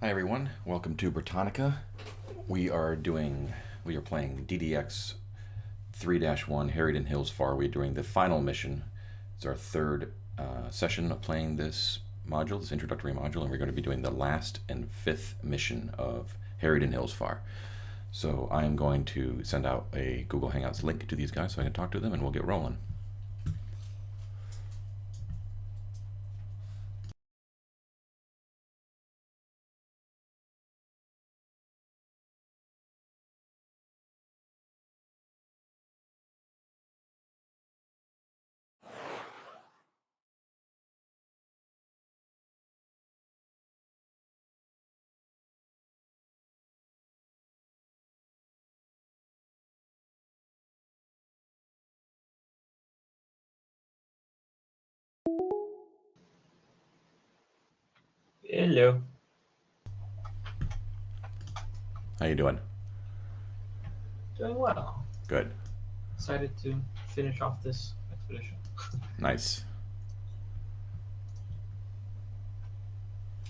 Hi everyone, welcome to Britannica. We are playing DDX 3-1 Harried and Hillsfar. We're doing the final mission. It's our third session of playing this module, this introductory module, and we're going to be doing the last and fifth mission of Harried and Hillsfar. So I am going to send out a Google Hangouts link to these guys so I can talk to them and we'll get rolling. Hello. How you doing? Doing well. Good. Excited to finish off this expedition. Nice.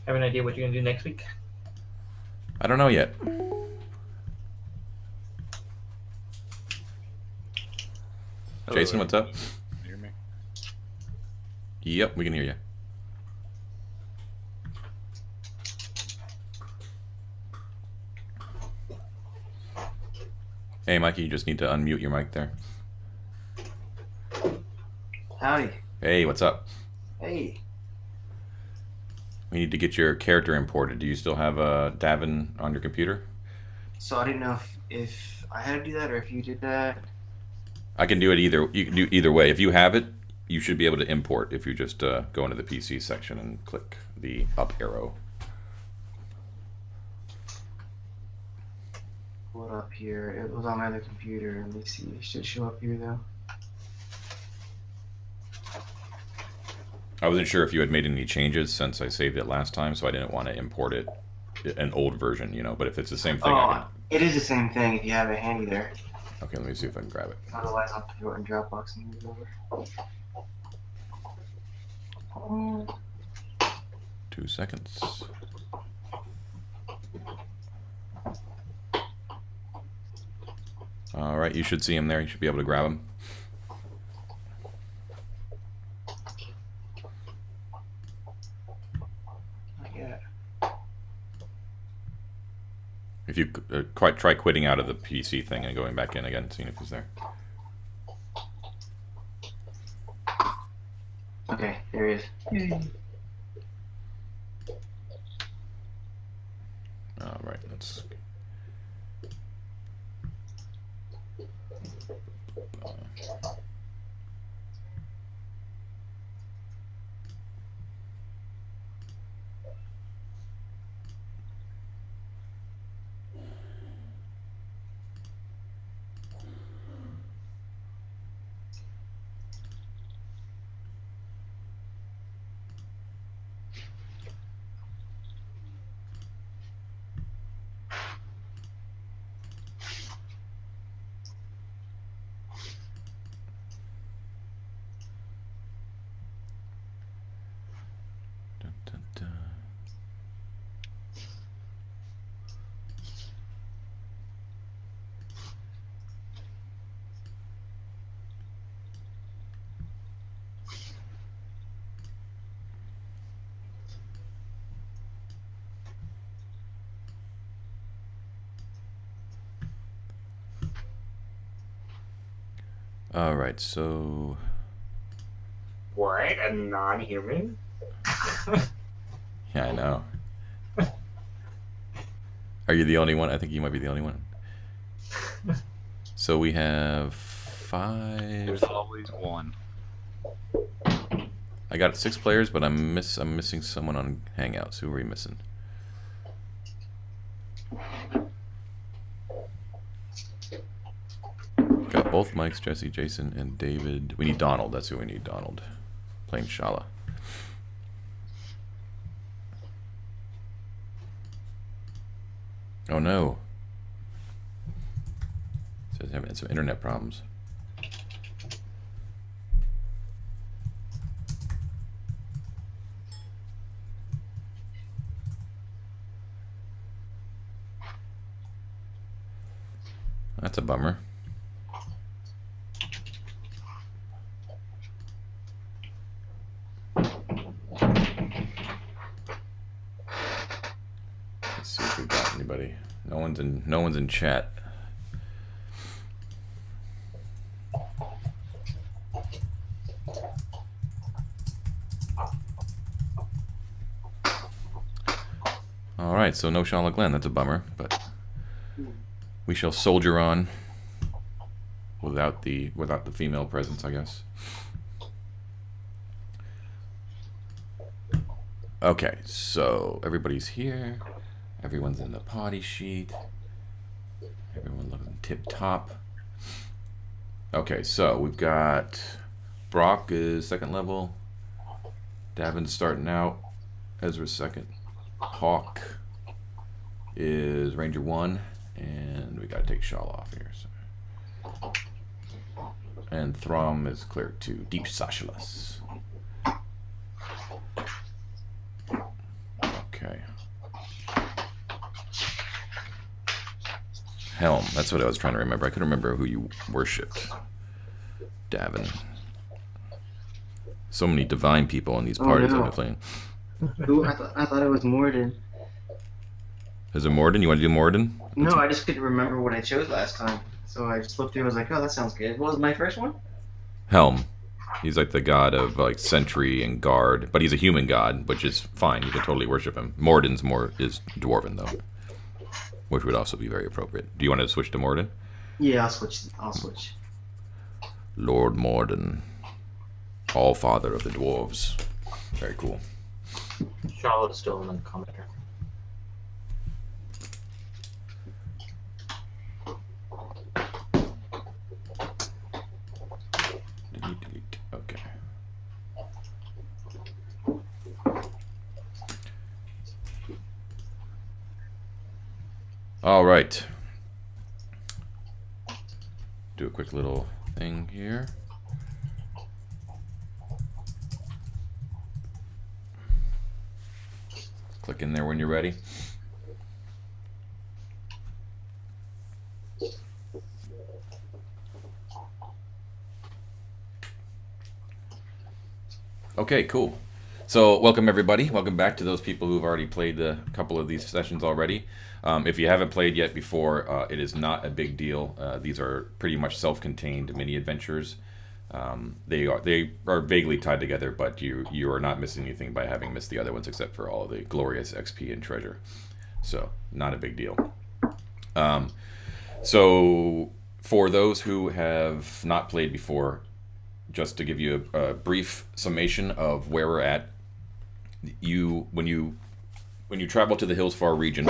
Have an idea what you're gonna do next week? I don't know yet. Hello, Jason, what's up? Can you hear me? Yep, we can hear you. Hey, Mikey, you just need to unmute your mic there. Howdy. Hey, what's up? Hey. We need to get your character imported. Do you still have Davin on your computer? So I didn't know if I had to do that or if you did that. I can do it either. You can do either way. If you have it, you should be able to import if you just go into the PC section and click the up arrow. Pull it up here. It was on my other computer. Let me see. It should show up here though. I wasn't sure if you had made any changes since I saved it last time, so I didn't want to import it, an old version, you know. But if it's the same thing, I It is the same thing if you have it handy there. can... Okay, let me see if I can grab it. Otherwise, I'll have to throw it in Dropbox and move it over. 2 seconds. All right, you should see him there. You should be able to grab him. If you try quitting out of the PC thing and going back in again, seeing if he's there. Okay, there he is. All right, let's... Dun, dun, dun. All right, so... What? A non-human? Yeah, I know. Are you the only one? I think you might be the only one. So we have 5... There's always one. I got 6 players, but I'm missing someone on Hangouts. Who are we missing? Got both Mikes, Jesse, Jason, and David. We need Donald. That's who we need, Donald. Playing Shala. Oh no. Says having some internet problems. That's a bummer. Let's see if we've got anybody. No one's in chat. All right, so no Shala Glenn. That's a bummer, but we shall soldier on without the female presence, I guess. Okay, so everybody's here. Everyone's in the potty sheet. Everyone looking tip top. Okay, so we've got Brock is second level. Davin's starting out. Ezra's second. Hawk is Ranger 1, and we gotta take Shala off here. So. And Throm is Cleric 2. Deep Sashalas. Okay. Helm. That's what I was trying to remember. I couldn't remember who you worshipped. Davin. So many divine people in these parties no. I've been playing. Who? I thought it was Morden. Is it Morden? You want to do Morden? No, I just couldn't remember what I chose last time. So I just looked through and was like, oh, that sounds good. What was my first one? Helm. He's like the god of like sentry and guard, but he's a human god, which is fine. You can totally worship him. Morden's is dwarven though, which would also be very appropriate. Do you want to switch to Morden? Yeah, I'll switch. Lord Morden, All Father of the Dwarves. Very cool. Charlotte is still in the commenter. Delete. Okay. All right. Do a quick little thing here. Click in there when you're ready. Okay, cool. So welcome everybody. Welcome back to those people who've already played a couple of these sessions already. If you haven't played yet before, it is not a big deal. These are pretty much self-contained mini adventures. They are vaguely tied together, but you are not missing anything by having missed the other ones, except for all the glorious XP and treasure. So not a big deal. So for those who have not played before, just to give you a brief summation of where we're at, when you travel to the Hillsfar region.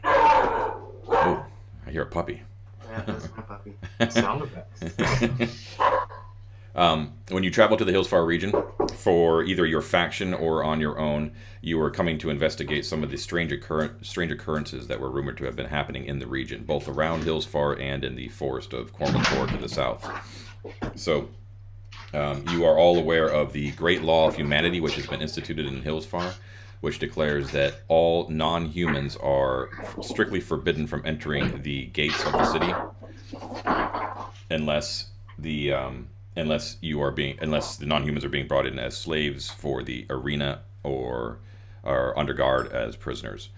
Oh, I hear a puppy. Yeah, that's my puppy. Sound effects. When you travel to the Hillsfar region for either your faction or on your own, you are coming to investigate some of the strange occurrences that were rumored to have been happening in the region, both around Hillsfar and in the forest of Cormanthor to the south. So, you are all aware of the Great Law of Humanity, which has been instituted in Hillsfar, which declares that all non-humans are strictly forbidden from entering the gates of the city, unless the non-humans are being brought in as slaves for the arena or are under guard as prisoners.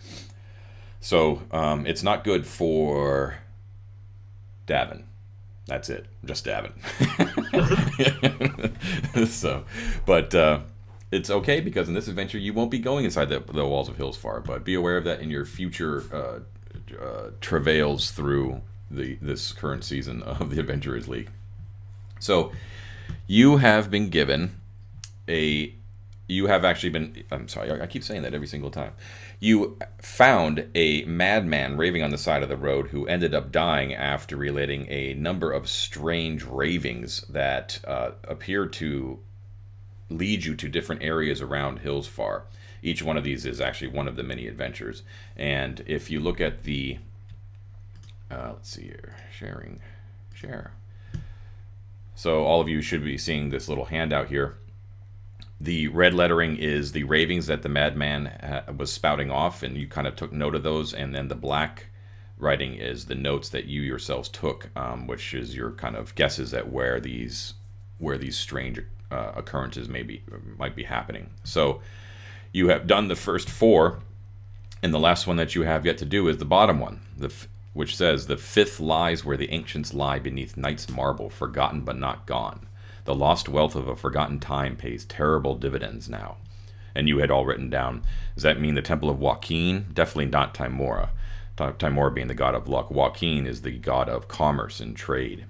So it's not good for Davin. That's it, just Davin. So, but it's okay because in this adventure you won't be going inside the walls of Hillsfar, but be aware of that in your future travails through this current season of the Adventurers League. So, you have been given I'm sorry, I keep saying that every single time. You found a madman raving on the side of the road who ended up dying after relating a number of strange ravings that appear to lead you to different areas around Hillsfar. Each one of these is actually one of the many adventures. And if you look at the, let's see here, share. So all of you should be seeing this little handout here. The red lettering is the ravings that the madman was spouting off, and you kind of took note of those. And then the black writing is the notes that you yourselves took, which is your kind of guesses at where these strange occurrences might be happening. So you have done the first 4, and the last one that you have yet to do is the bottom one, which says, "The 5th lies where the ancients lie beneath night's marble, forgotten but not gone. The lost wealth of a forgotten time pays terrible dividends now." And you had all written down, does that mean the Temple of Joaquin? Definitely not Timora. Timora being the god of luck. Joaquin is the god of commerce and trade.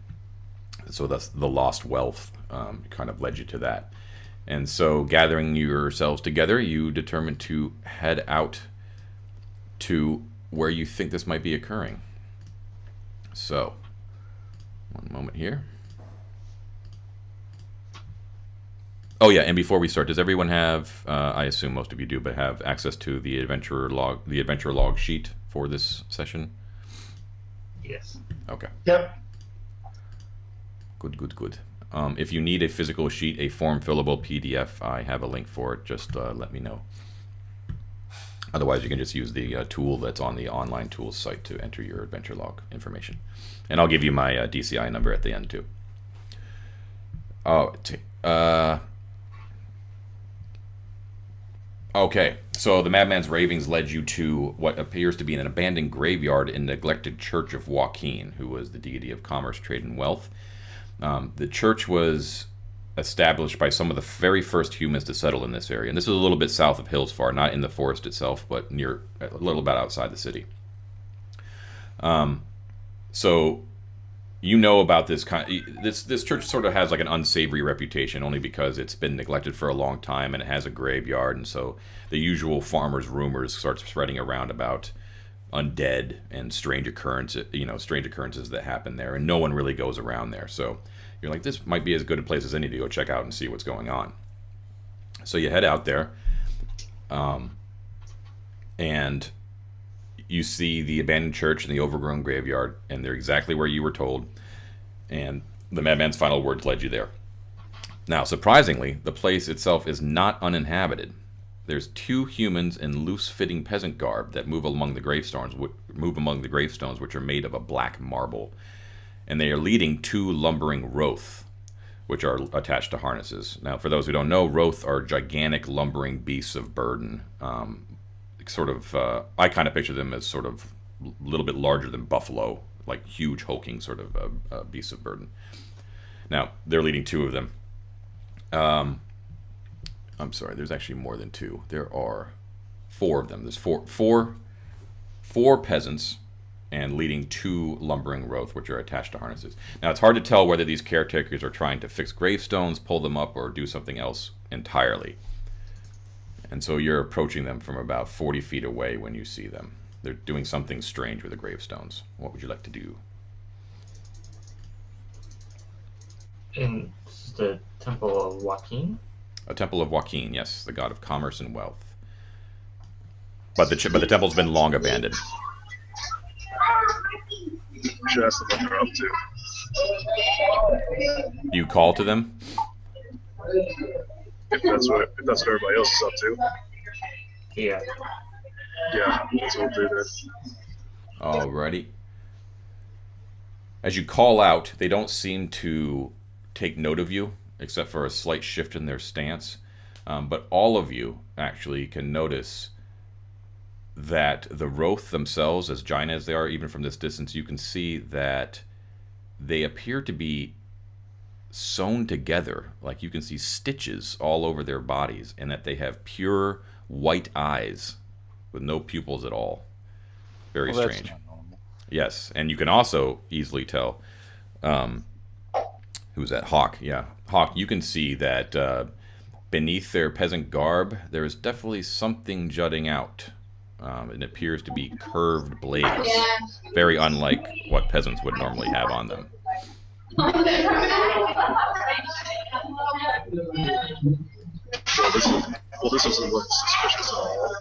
So thus the lost wealth kind of led you to that. And so gathering yourselves together, you determined to head out to where you think this might be occurring. So, one moment here. Oh yeah, and before we start, does everyone have, I assume most of you do, but have access to the adventure log sheet for this session? Yes. Okay. Yep. Good. If you need a physical sheet, a form fillable PDF, I have a link for it. Just let me know. Otherwise, you can just use the tool that's on the online tools site to enter your adventure log information. And I'll give you my DCI number at the end, too. Okay, so the Madman's ravings led you to what appears to be an abandoned graveyard and neglected church of Joaquin, who was the deity of commerce, trade, and wealth. The church was established by some of the very first humans to settle in this area. And this is a little bit south of Hillsfar, not in the forest itself, but a little bit outside the city. So you know about this this church sort of has like an unsavory reputation, only because it's been neglected for a long time and it has a graveyard, and so the usual farmers' rumors start spreading around about undead and strange occurrences that happen there, and no one really goes around there. So you're like, this might be as good a place as any to go check out and see what's going on. So you head out there, and you see the abandoned church and the overgrown graveyard, and they're exactly where you were told, and the Madman's final words led you there. Now, surprisingly, the place itself is not uninhabited. There's 2 humans in loose-fitting peasant garb that move among the gravestones, which are made of a black marble, and they are leading 2 lumbering Roth, which are attached to harnesses. Now, for those who don't know, Roth are gigantic lumbering beasts of burden. I kind of picture them as sort of a little bit larger than buffalo, like huge hulking sort of beasts of burden. Now, they're leading 2 of them. I'm sorry, there's actually more than 2. There are 4 of them. There's four peasants and leading 2 lumbering Roth, which are attached to harnesses. Now, it's hard to tell whether these caretakers are trying to fix gravestones, pull them up, or do something else entirely. And so you're approaching them from about 40 feet away when you see them. They're doing something strange with the gravestones. What would you like to do? And this is the Temple of Joaquin? A temple of Joaquin, yes, the god of commerce and wealth. But the temple's been long abandoned. Should ask them what they're up to. Do you call to them? If that's what everybody else is up to. Yeah. Yeah, that's what we'll do then. Alrighty. As you call out, they don't seem to take note of you, except for a slight shift in their stance. But all of you actually can notice that the Roth themselves, as giant as they are, even from this distance, you can see that they appear to be sewn together. Like you can see stitches all over their bodies, and that they have pure white eyes with no pupils at all. Very Well, that's strange. not normal. Yes, and you can also easily tell, who's that? Hawk, yeah. Hawk, you can see that beneath their peasant garb, there is definitely something jutting out. It appears to be curved blades, very unlike what peasants would normally have on them. Well, this doesn't look suspicious at all.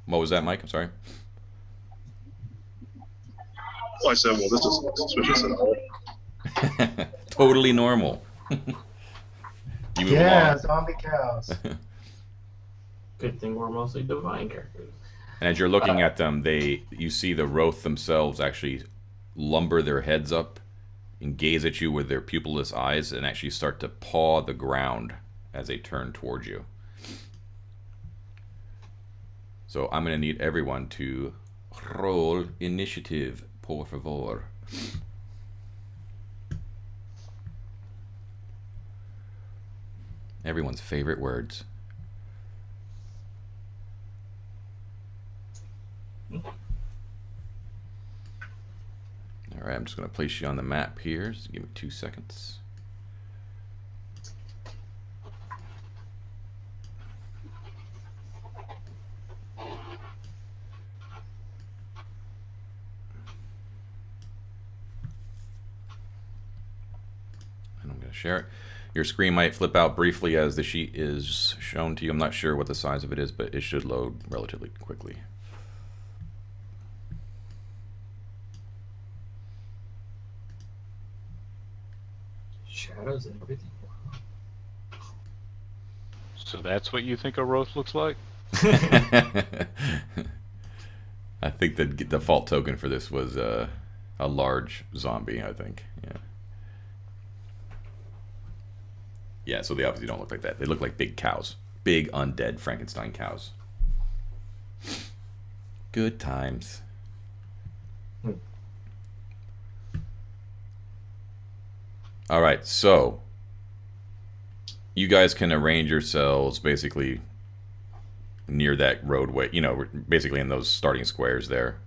What was that, Mike? I'm sorry. Well, I said, well, this doesn't look suspicious at all. Totally normal. You move Yeah, along. zombie cows. Good thing we're mostly divine characters. And as you're looking at them, you see the Roth themselves actually lumber their heads up and gaze at you with their pupilless eyes and actually start to paw the ground as they turn towards you. So I'm going to need everyone to roll initiative, por favor. Everyone's favorite words. Alright, I'm just going to place you on the map here. Just give me 2 seconds. And I'm going to share it. Your screen might flip out briefly as the sheet is shown to you. I'm not sure what the size of it is, but it should load relatively quickly. Shadows and everything. So that's what you think a Roth looks like? I think the default token for this was a large zombie, I think. Yeah. Yeah, so they obviously don't look like that. They look like big cows. Big undead Frankenstein cows. Good times. All right, so you guys can arrange yourselves basically near that roadway, you know, basically in those starting squares there.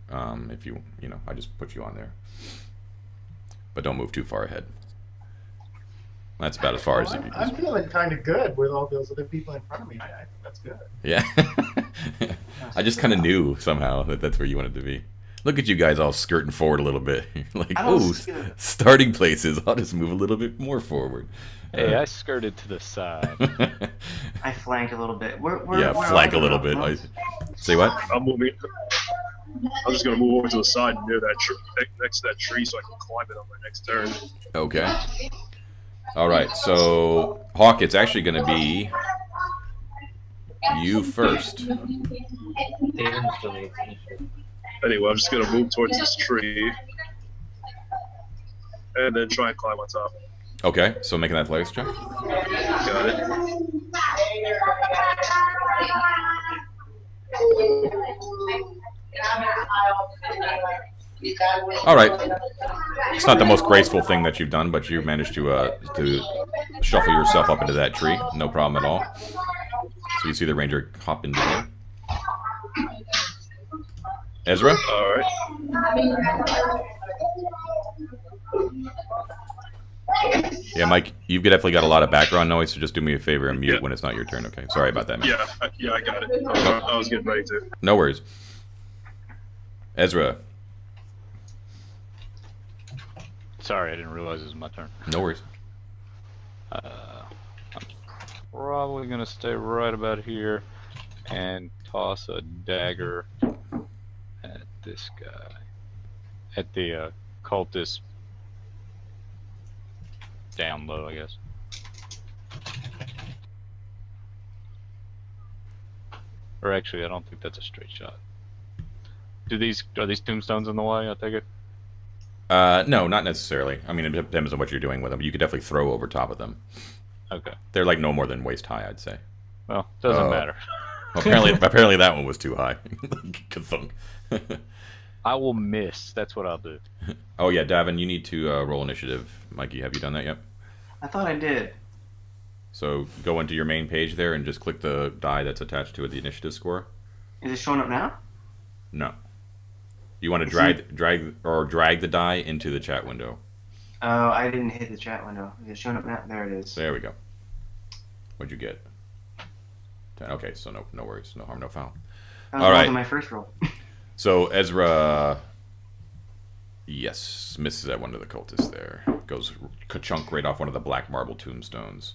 If you know, I just put you on there. But don't move too far ahead. That's about as far as you can. I'm feeling kind of good with all those other people in front of me. I think that's good. Yeah. I just kind of knew somehow that that's where you wanted to be. Look at you guys all skirting forward a little bit. Like, oh, starting places. I'll just move a little bit more forward. Hey, I skirted to the side. I flanked a little bit. Yeah, flank a little bit. Say what? I'm moving. I'm just gonna move over to the side near that next to that tree so I can climb it on my next turn. Okay. All right, so Hawk, it's actually going to be you first. David still needs initiative. Anyway, I'm just gonna move towards this tree and then try and climb on top. Okay, so make an athletics check. Got it. All right. It's not the most graceful thing that you've done, but you managed to shuffle yourself up into that tree. No problem at all. So you see the ranger hop into there. Ezra? All right. Yeah, Mike, you've definitely got a lot of background noise, so just do me a favor and mute when it's not your turn, okay? Sorry about that, man. Yeah, I got it. I was getting ready to. No worries. Ezra. Sorry, I didn't realize it was my turn. No worries. I'm probably going to stay right about here and toss a dagger at this guy. At the cultist down low, I guess. Or actually, I don't think that's a straight shot. Are these tombstones in the way, I take it? No, not necessarily. I mean, it depends on what you're doing with them. You could definitely throw over top of them. Okay. They're like no more than waist high, I'd say. Well, doesn't matter. Apparently that one was too high. Ka-thunk. I will miss. That's what I'll do. Oh yeah, Davin, you need to roll initiative. Mikey, have you done that yet? I thought I did. So go into your main page there and just click the die that's attached to it, the initiative score. Is it showing up now? No. You want to drag the die into the chat window. Oh, I didn't hit the chat window. Is it showing up now? There it is. There we go. What'd you get? 10. Okay, so no worries, no harm, no foul. That was All right. also my first roll. So Ezra, yes, misses at one of the cultists there. Goes ka-chunk right off one of the black marble tombstones.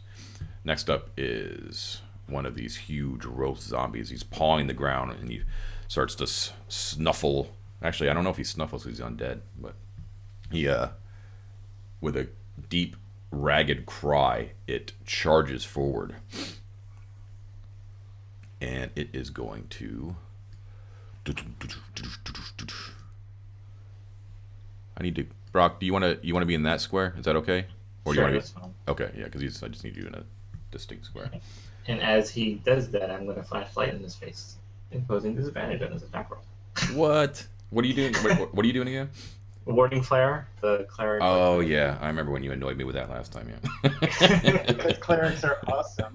Next up is one of these huge roast zombies. He's pawing the ground and he starts to snuffle. Actually, I don't know if he snuffles because he's undead, but he, with a deep, ragged cry, it charges forward. And it is going to I need to. Brock, do you want to be in that square? Is that okay? Or do you Sure, want to that's fine. Okay, yeah, because I just need you in a distinct square. And as he does that, I'm going to flash light in his face, imposing disadvantage on his attack roll. What? What are you doing? What are you doing again? Warning flare, the cleric. Oh yeah, I remember when you annoyed me with that last time. Yeah. Because clerics are awesome.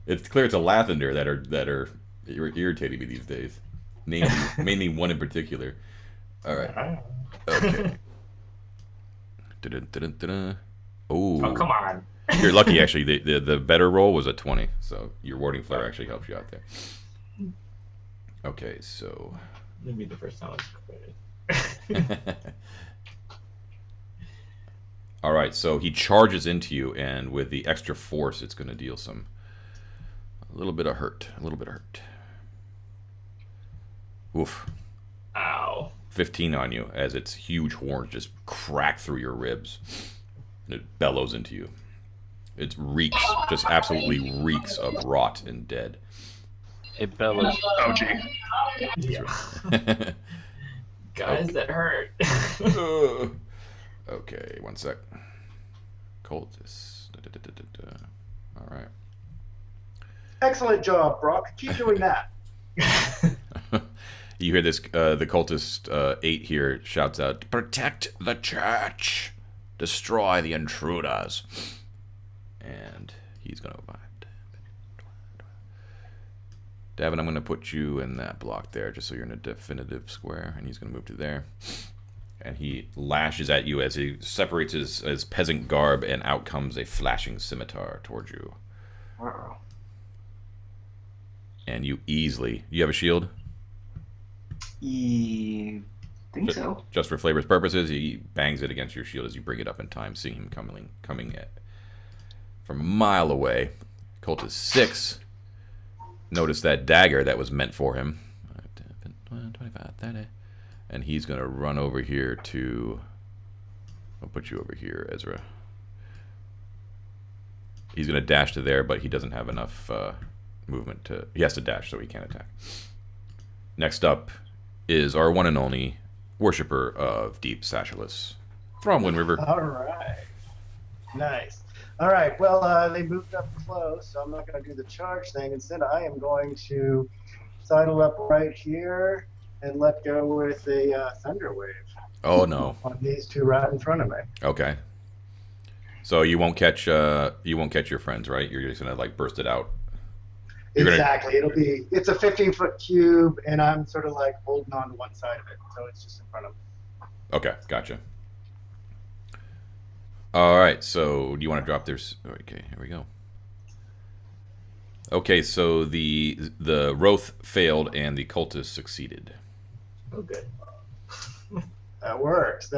It's clear it's a Lathander that are irritating me these days. Mainly one in particular. All right. Okay. Dun-dun-dun-dun-dun. Oh, come on. You're lucky, actually. The better roll was a 20, so your warding flare actually helps you out there. Okay, so. Maybe the first time I was quitted. All right, so he charges into you, and with the extra force, it's going to deal a little bit of hurt. Oof. Ow. 15 on you as its huge horns just crack through your ribs, and it bellows into you. It reeks, just absolutely reeks of rot and dead. It bellows. Oh, gee. Yeah. Guys, that hurt. Okay, one sec. Cultist. All right. Excellent job, Brock. Keep doing that. You hear this, the cultist 8 here shouts out, "Protect the church! Destroy the intruders!" And he's going to buy it. Davin, I'm going to put you in that block there, just so you're in a definitive square, and he's going to move to there. And he lashes at you as he separates his peasant garb, and out comes a flashing scimitar towards you. Wow. And you easily... You have a shield? Think so. Just for flavor's purposes, he bangs it against your shield as you bring it up in time, seeing him coming at from a mile away. Cultist 6. Notice that dagger that was meant for him. 25, 30. And he's going to run over here to... I'll put you over here, Ezra. He's going to dash to there, but he doesn't have enough movement to... He has to dash, so he can't attack. Next up is our one and only worshipper of Deep Sashulus from Wind River. All right. Nice. All right. Well, they moved up close, so I'm not going to do the charge thing. Instead, I am going to sidle up right here and let go with a thunder wave. Oh no! On these two right in front of me. Okay. So you won't catch your friends, right? You're just gonna like burst it out. Exactly. It's a 15-foot cube, and I'm sort of like holding on to one side of it, so it's just in front of me. Okay, gotcha. All right, so do you want to drop this? Okay, here we go. Okay, so the Wrath failed and the cultist succeeded. Oh, good. That works.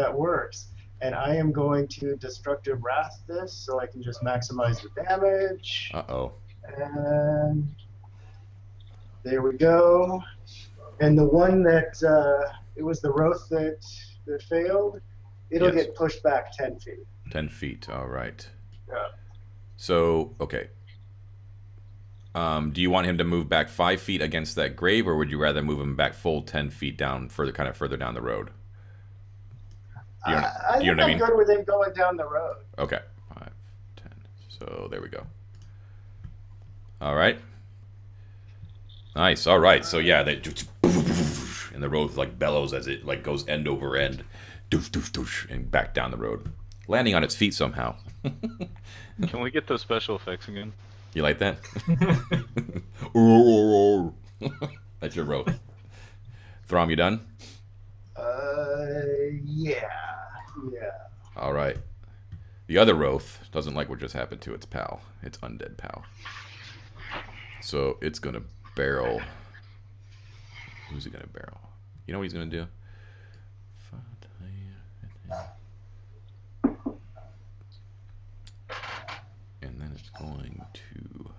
And I am going to Destructive Wrath this, so I can just maximize the damage. Uh-oh. And there we go. And the one that, it was the Wrath that failed, it'll Yes. get pushed back 10 feet. 10 feet, all right. Yeah. So, okay. Do you want him to move back 5 feet against that grave, or would you rather move him back full 10 feet down, further down the road? Do you know I what I mean? I'm good with him going down the road. Okay, 5, 10. So there we go. All right. Nice. All right. So yeah, they and the road like bellows as it like goes end over end, and back down the road, landing on its feet somehow. Can we get those special effects again? You like that? That's your rope. Throm, you done? Yeah. All right. The other Wrath doesn't like what just happened to its pal, its undead pal. So it's gonna barrel. Who's he gonna barrel? You know what he's gonna do? And then it's going to...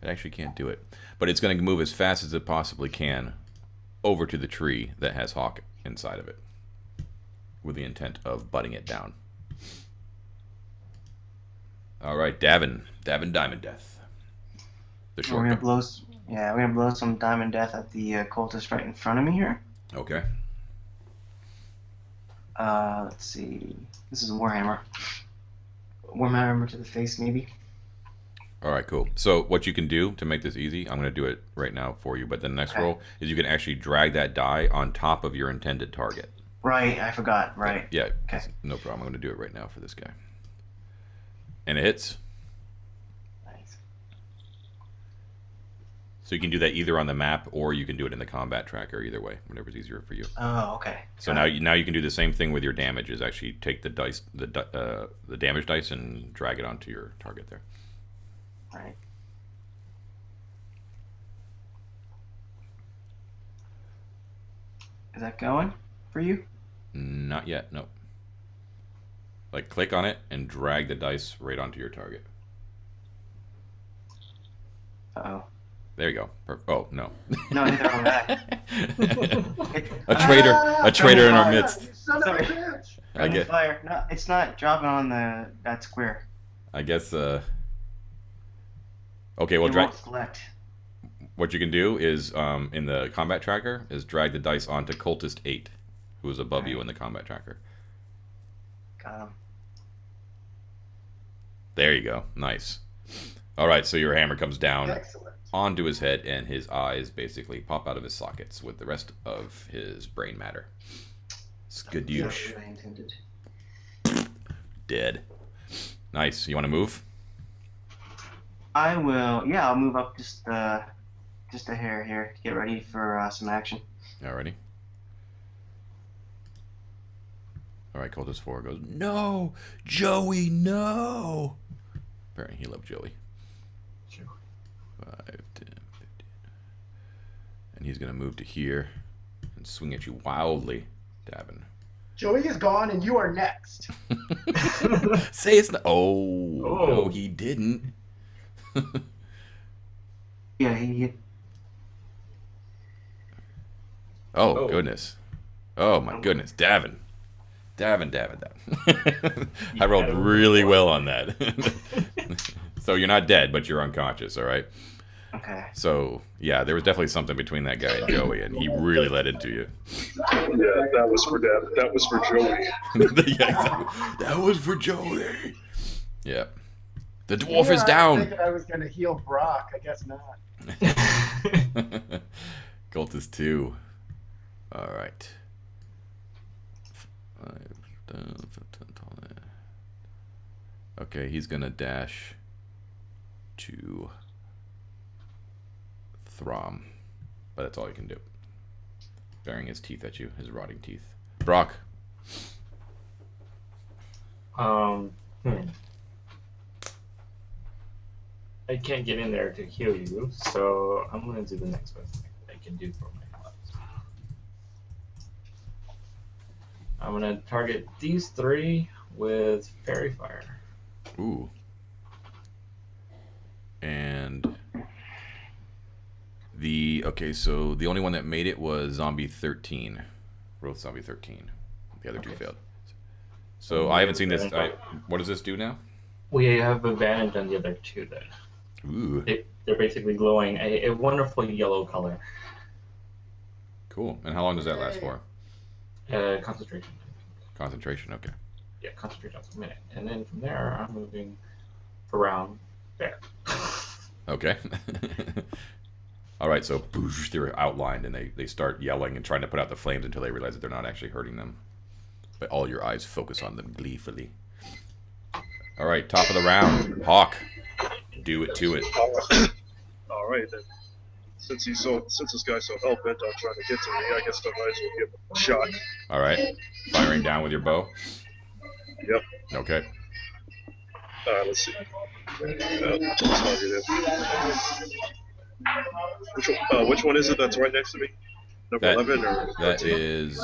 It actually can't do it. But it's going to move as fast as it possibly can over to the tree that has Hawk inside of it, with the intent of butting it down. All right, Davin Diamond Death. The We're gonna short Yeah, we're gonna blow some diamond death at the cultist right in front of me here. Okay. Let's see. This is a Warhammer. Warhammer to the face, maybe. All right, cool. So what you can do to make this easy, I'm going to do it right now for you. But the next Okay. roll is you can actually drag that die on top of your intended target. Right, I forgot. Right. Yeah. Okay. No problem. I'm going to do it right now for this guy. And it hits. Nice. So you can do that either on the map or you can do it in the combat tracker. Either way, whatever's easier for you. Oh, okay. So now you can do the same thing with your damage. Is actually take the dice, the damage dice, and drag it onto your target there. Right. Is that going for you? Not yet. No. Like click on it and drag the dice right onto your target. Uh-oh. There you go. Oh no. No, neither on that. A traitor in our midst. You son of a Sorry. bitch! I get. Fire. No, it's not dropping on that square. I guess. Okay. Well, It drag. won't select. What you can do is in the combat tracker is drag the dice onto Cultist 8, who is above you in the combat tracker. Got him. There you go. Nice. All right. So your hammer comes down Excellent. onto his head, and his eyes basically pop out of his sockets with the rest of his brain matter. Skadoosh. What I intended. Dead. Nice. You want to move? I will. Yeah, I'll move up just a hair here to get ready for some action. Alrighty. Alright, Cultist 4 goes, no! Joey, no! Apparently he loved Joey. Sure. 5, 10, 15. And he's going to move to here and swing at you wildly, Davin. Joey is gone, and you are next. Say it's not. Oh, Oh. no, he didn't. Yeah, he Oh, Oh. goodness. Oh, my goodness. Davin. Davin. I rolled really well on that. So you're not dead, but you're unconscious, all right? Okay. So, yeah, there was definitely something between that guy and Joey, and he really let into you. Yeah, that was for Dad. That was for Joey. Yeah, exactly. That was for Joey. Yeah. The dwarf Yeah, is I down. was thinking I was going to heal Brock. I guess not. Cultist 2. All right. 5, 10, 15, 20. Okay, he's going to dash to Throm. But that's all he can do. Baring his teeth at you, his rotting teeth. Brock. I can't get in there to heal you, so I'm gonna do the next best thing I can do for my health. I'm gonna target these three with Fairy Fire. Ooh. And okay, so the only one that made it was Zombie 13. Roth Zombie 13. The other two Okay. failed. So I haven't seen this. What does this do now? We have advantage on the other two then. Ooh, They're basically glowing a wonderful yellow color. cool. And how long does that last for? Concentration. Concentration, okay. Yeah, concentration for a minute. And then from there, I'm moving around there. Okay. All right, so boosh, they're outlined and they start yelling and trying to put out the flames until they realize that they're not actually hurting them. But all your eyes focus on them gleefully. All right, top of the round. Hawk, do it to it. All right, then. Since this guy's so hell bent on trying to get to me, I guess I might as well give him a shot. All right, firing down with your bow. Yep. Okay. Let's see. Let's target it. Which one is it that's right next to me? Number That- 11 or That 13? is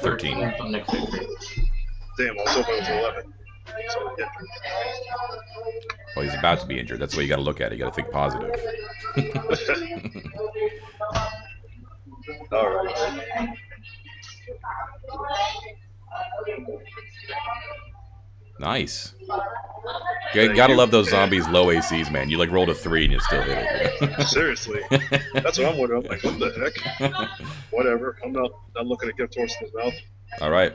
13. From next to three. Damn, I was hoping it was 11. So, yeah. Well, he's about to be injured. That's why you got to look at it. You got to think positive. All right. Nice. Gotta love those zombies low ACs, man. You like rolled a 3 and you still hit it. Seriously. That's what I'm wondering. I'm like, what the heck? Whatever. I'm not looking to get towards his mouth. All right.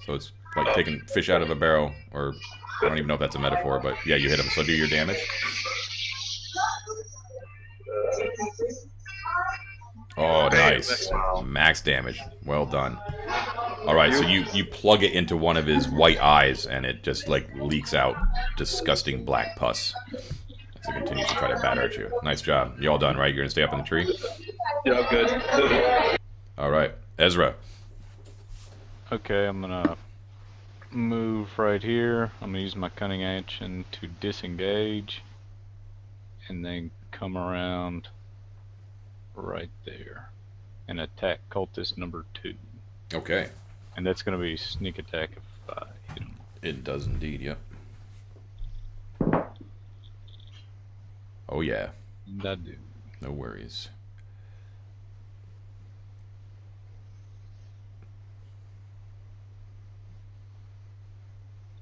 So it's like taking fish out of a barrel, or I don't even know if that's a metaphor, but yeah, you hit him. So do your damage. Oh, nice. Max damage. Well done. All right, so you plug it into one of his white eyes, and it just like leaks out disgusting black pus as it continues to try to batter at you. Nice job. You all done, right? You're gonna stay up in the tree. Yeah, I'm good. All right, Ezra. Okay, I'm gonna move right here. I'm gonna use my cunning action to disengage, and then come around right there and attack cultist number 2. Okay. And that's gonna be sneak attack if I hit him. It does indeed. Yep. Oh yeah. And I do. No worries.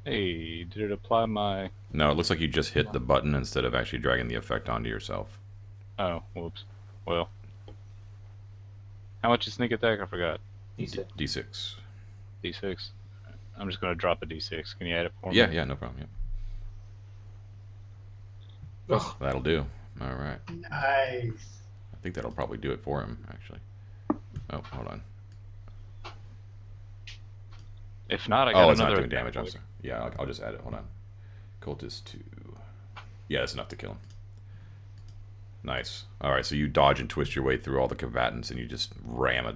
Hey, did it apply my... No, it looks like you just hit the button instead of actually dragging the effect onto yourself. Oh, whoops. Well. How much is sneak attack? I forgot. D6. D6. D6. I'm just gonna drop a D6. Can you add it for me? Yeah, no problem. Yeah. Oh, That'll do. All right. Nice. I think that'll probably do it for him, actually. Oh, hold on. If not, I got Oh, it's not another doing damage. I'm attack. sorry. Yeah, I'll just add it. Hold on. Cultist 2. Yeah, that's enough to kill him. Nice. All right, so you dodge and twist your way through all the combatants, and you just ram a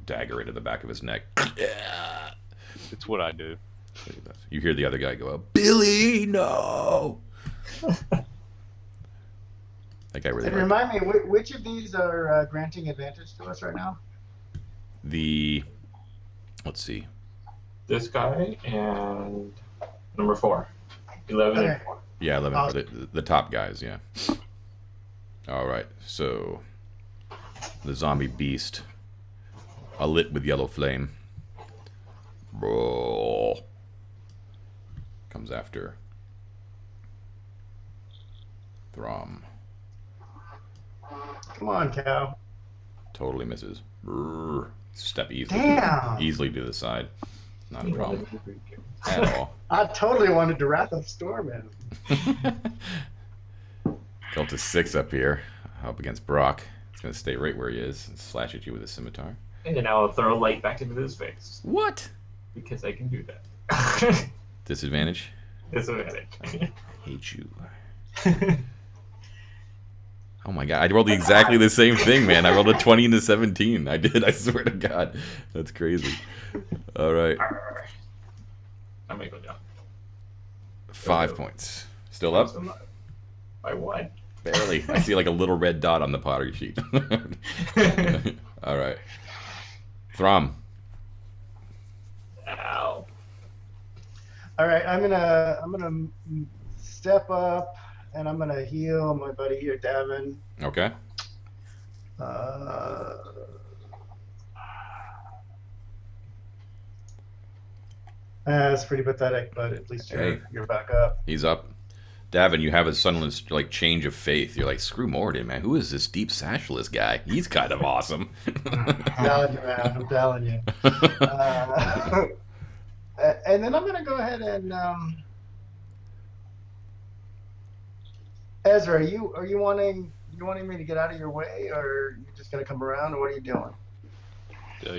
dagger into the back of his neck. Yeah. It's what I do. Look at that. You hear the other guy go, "Billy, no!" That guy really And liked remind me, which of these are granting advantage to us right now? the. Let's see. this guy and number 4. 11 and Okay. 4. Yeah, 11 Awesome. for the top guys, yeah. All right, so the zombie beast, lit with yellow flame, bro, comes after Throm. Come on, cow. Totally misses. Brrr. Step Damn. easily to the side. Not a problem at all. I totally wanted to Wrath of Storm him. Cultist 6 up here, up against Brock. He's gonna stay right where he is and slash at you with a scimitar. And now I'll throw light back into his face. What? Because I can do that. Disadvantage? Disadvantage. Hate you. Oh my god, I rolled exactly the same thing, man. I rolled a 20 and a 17. I did, I swear to god. That's crazy. Alright. I'm gonna go down. 5 points. Still up? By 1. Barely. I see like a little red dot on the pottery sheet. Alright. Throm. Ow. All right, I'm gonna step up and I'm gonna heal my buddy here, Davin. Okay. It's pretty pathetic, but at least Hey. you're back up. He's up. Davin, you have a sudden like change of faith. You're like, screw Morden, man. Who is this deep sashless guy? He's kind of awesome. I'm telling you, man. I'm telling you. And then I'm gonna go ahead and Ezra, are you wanting me to get out of your way, or are you just gonna come around, or what are you doing?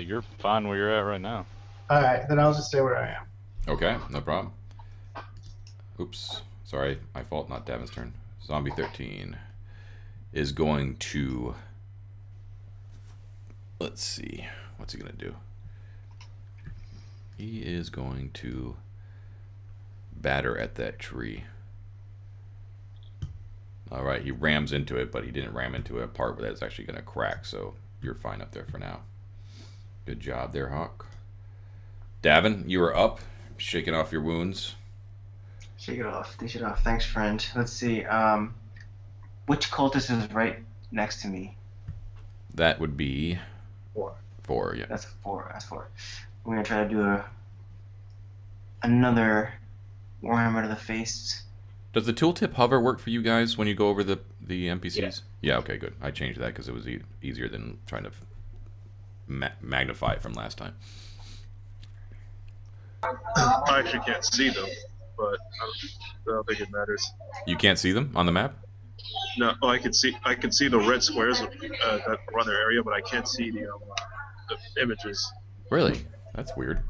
You're fine where you're at right now. All right, then I'll just stay where I am. Okay, no problem. Oops. Sorry, my fault, not Davin's turn. Zombie 13 is going to... Let's see. What's he going to do? He is going to batter at that tree. Alright, he rams into it, but he didn't ram into a part where that's actually going to crack, so you're fine up there for now. Good job there, Hawk. Davin, you are up, shaking off your wounds. Shake it off. Dish it off. Thanks, friend. Let's see. Which cultist is right next to me? That would be 4. 4, yeah. That's 4. That's 4. We're gonna try to do a another Warhammer to the face. Does the tooltip hover work for you guys when you go over the NPCs? Yeah. Yeah, okay, good. I changed that because it was easier than trying to magnify it from last time. I actually can't see them, but I don't think it matters. You can't see them on the map? No, oh, I can see the red squares that run their area, but I can't see the images. Really? That's weird.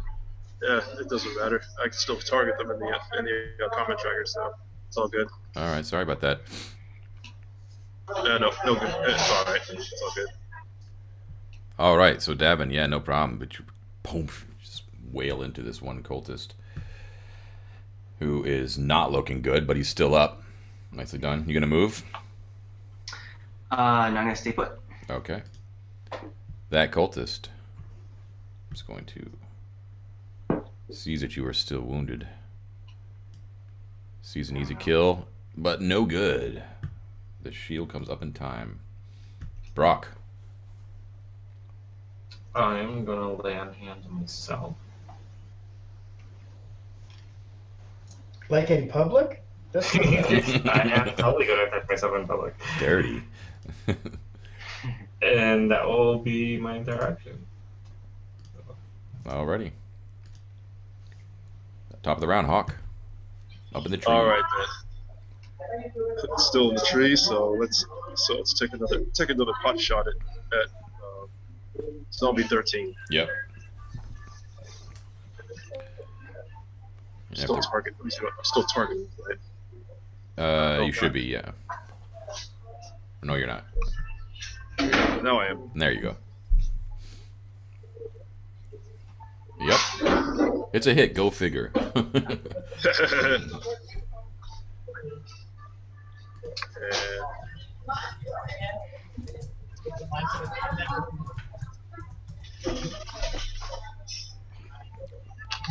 Yeah, it doesn't matter. I can still target them in the comment tracker, so it's all good. All right, sorry about that. No good. It's all right. It's all good. All right, so Davin, yeah, no problem. But you, boom, just wail into this one cultist who is not looking good, but he's still up. Nicely done. You gonna move? No, I'm gonna stay put. Okay. That cultist is going to sees that you are still wounded. Sees an easy kill, but no good. The shield comes up in time. Brock. I'm gonna lay on hands on myself. Like in public? That's I am totally gonna attack myself in public. Dirty. And that will be my interaction. Alrighty. Top of the round, Hawk. Up in the tree. All right then. It's still in the tree, so let's take another pot shot at zombie 13. Yep. Still target. I'm still targeting, right? You should be, yeah. No, you're not. Now I am. There you go. Yep. It's a hit. Go figure.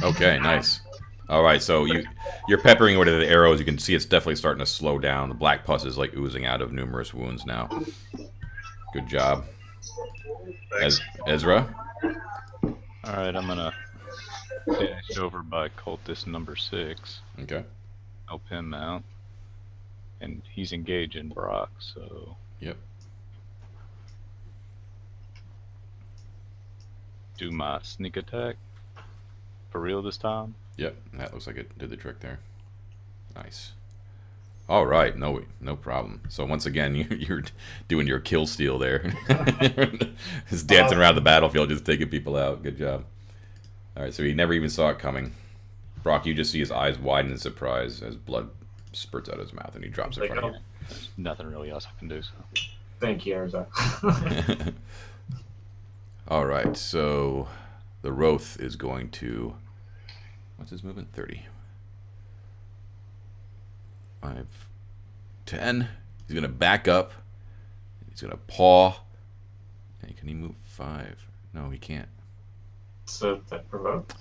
Okay, nice. All right, so you're peppering away to the arrows. You can see it's definitely starting to slow down. The black pus is like oozing out of numerous wounds now. Good job. Ezra? Alright, I'm gonna finish over by cultist number 6. Okay. Help him out. And he's engaging Brock, so... Yep. Do my sneak attack. For real this time. Yep, that looks like it did the trick there. Nice. All right, no problem. So once again, you're doing your kill steal there. Just dancing around the battlefield, just taking people out. Good job. All right, so he never even saw it coming. Brock, you just see his eyes widen in surprise as blood spurts out of his mouth, and he drops in front of you. There's nothing really else I can do, so... Thank you, Arza. All right, so the Roth is going to... What's his movement? 30. 5, 10. He's going to back up. He's going to paw. Hey, can he move 5? No, he can't. So that provokes.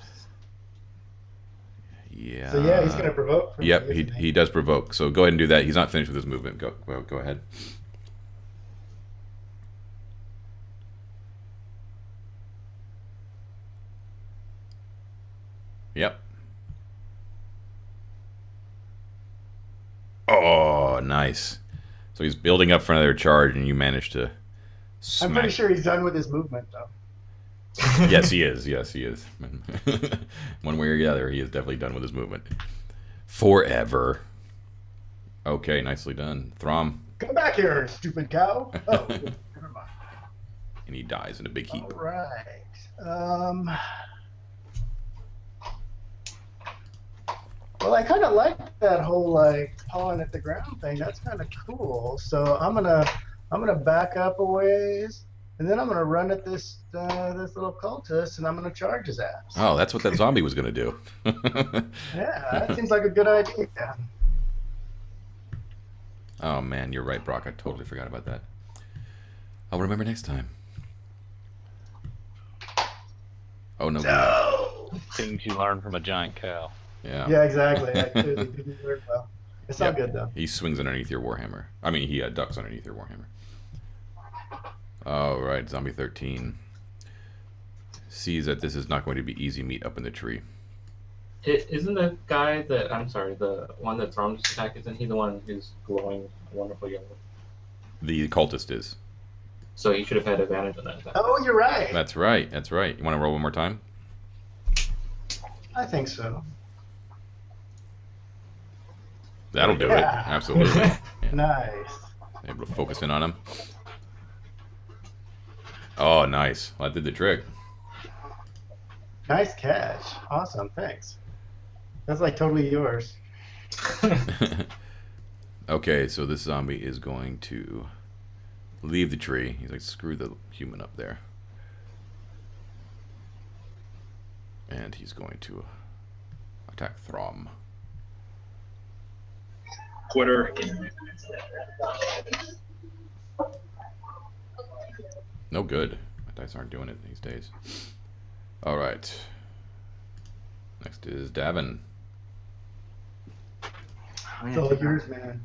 Yeah. So yeah, he's going to provoke. For Yep, me, he does provoke. So go ahead and do that. He's not finished with his movement. Go ahead. Yep. Oh, nice. So he's building up for another charge, and you managed to smack. I'm pretty sure he's done with his movement, though. Yes, he is. Yes, he is. One way or the other, he is definitely done with his movement. Forever. Okay, nicely done. Throm. Come back here, stupid cow. Oh, never mind. And he dies in a big heap. All right. Well, I kind of like that whole like pawing at the ground thing. That's kind of cool. So I'm gonna back up a ways, and then I'm gonna run at this little cultist, and I'm gonna charge his ass. Oh, that's what that zombie was gonna do. Yeah, that seems like a good idea. Oh man, you're right, Brock. I totally forgot about that. I'll remember next time. Oh no. No. Things you learn from a giant cow. Yeah. Yeah, exactly. I clearly didn't work well. It's not good though. He swings underneath your warhammer. I mean, he ducks underneath your warhammer. All right, zombie 13 sees that this is not going to be easy meat up in the tree. Isn't the guy that I'm sorry, the one that's on this attack, isn't he the one who's glowing wonderful yellow? The cultist is. So he should have had advantage on that attack. Oh, you're right. That's right. That's right. You want to roll one more time? I think so. That'll do it. Yeah. Absolutely. Yeah. Nice. Able to focus in on him. Oh, nice. Well, that did the trick. Nice catch. Awesome. Thanks. That's like totally yours. Okay, so this zombie is going to leave the tree. He's like, screw the human up there. And he's going to attack Throm. Quitter. No good. My dice aren't doing it these days. All right. Next is Davin. It's all yours, man.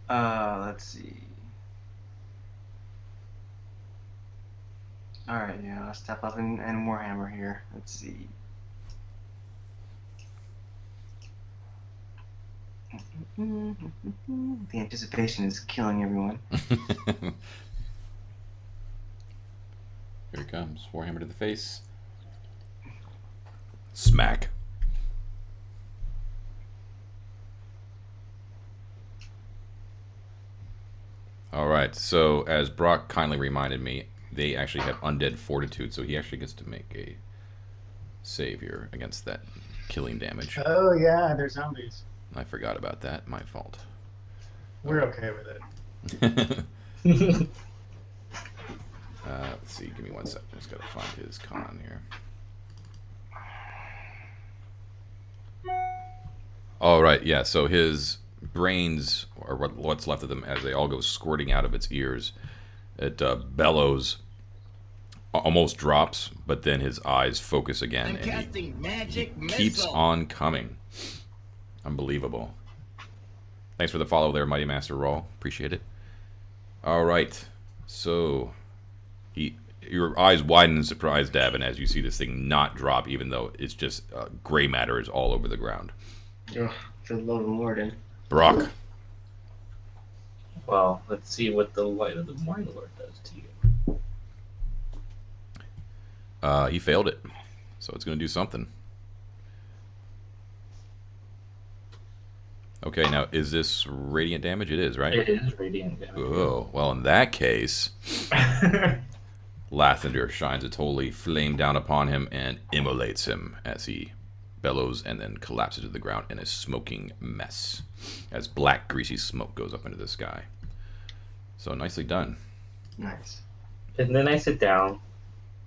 Let's see. Alright, yeah, I'll step up and Warhammer here. Let's see. The anticipation is killing everyone. Here he comes. Warhammer to the face. Smack. Alright, so as Brock kindly reminded me, they actually have undead fortitude, so he actually gets to make a save here against that killing damage. Oh, yeah, they're zombies. I forgot about that. My fault. We're okay with it. Let's see. Give me 1 second. I just gotta find his con here. All right. Yeah. So his brains, or what's left of them, as they all go squirting out of its ears, it bellows, almost drops, but then his eyes focus again, and he keeps on coming. Unbelievable. Thanks for the follow there, Mighty Master Raw. Appreciate it. All right. So your eyes widen in surprise, Davin, as you see this thing not drop, even though it's just gray matter is all over the ground. Oh, for the love of Morden. Brock. Well, let's see what the light of the Morning Lord does to you. He failed it, so it's going to do something. Okay, now, is this radiant damage? It is, right? It is radiant damage. Oh, well, in that case, Lathander shines a totally flame down upon him and immolates him as he bellows and then collapses to the ground in a smoking mess as black, greasy smoke goes up into the sky. So, nicely done. Nice. And then I sit down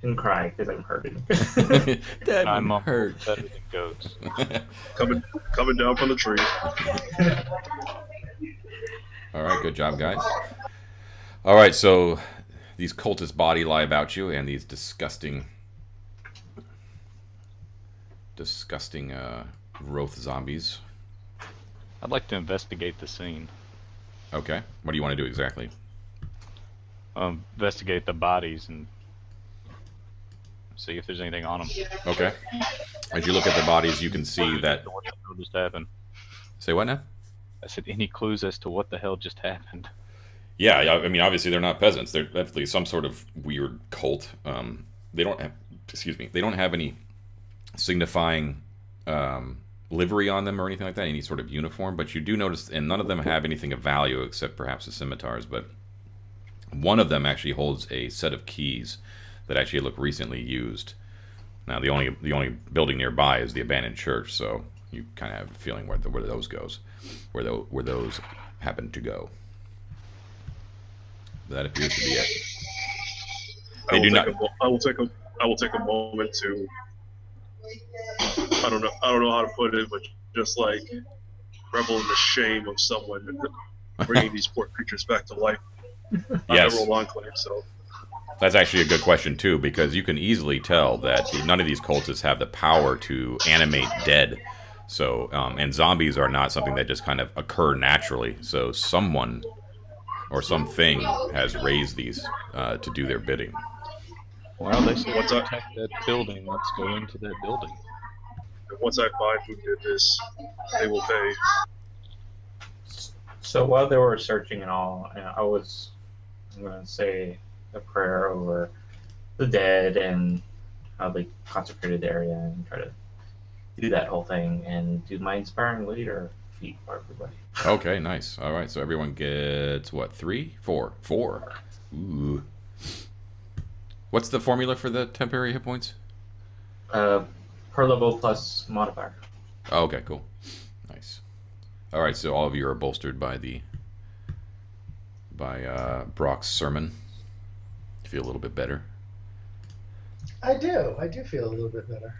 and cry because I'm hurting. That I'm hurt. better than goats. Coming down from the tree. All right, good job, guys. All right, so these cultist body lie about you, and these disgusting Roth zombies. I'd like to investigate the scene. Okay, what do you want to do exactly? Investigate the bodies and see if there's anything on them. Okay. As you look at the bodies, you can see that. What the hell just happened? Say what now? I said, any clues as to what the hell just happened? Yeah, I mean, obviously they're not peasants. They're definitely some sort of weird cult. They don't have, they don't have any signifying livery on them or anything like that, any sort of uniform. But you do notice, and none of them have anything of value except perhaps the scimitars. But one of them actually holds a set of keys that actually look recently used. Now, the only building nearby is the abandoned church, so you kind of have a feeling where those goes, where those happen to go. That appears to be it. They do not. I will take a moment to. I don't know how to put it, but just like revel in the shame of someone bringing these poor creatures back to life. Yes. Roll enclave, so. That's actually a good question too, because you can easily tell that none of these cultists have the power to animate dead. So, and zombies are not something that just kind of occur naturally. So, someone or something has raised these to do their bidding. Well, they said Once I protect that building. Let's go into that building. once I find who did this, they will pay. So while they were searching and all, I'm going to say a prayer over the dead and how they consecrated the area and try to do that whole thing and do my inspiring leader feat for everybody. Okay, nice. All right, so everyone gets what? 3, 4, 4. Ooh. What's the formula for the temporary hit points? Per level plus modifier. Oh, okay, cool. Nice. All right, so all of you are bolstered by Brock's sermon. Feel a little bit better. I do feel a little bit better.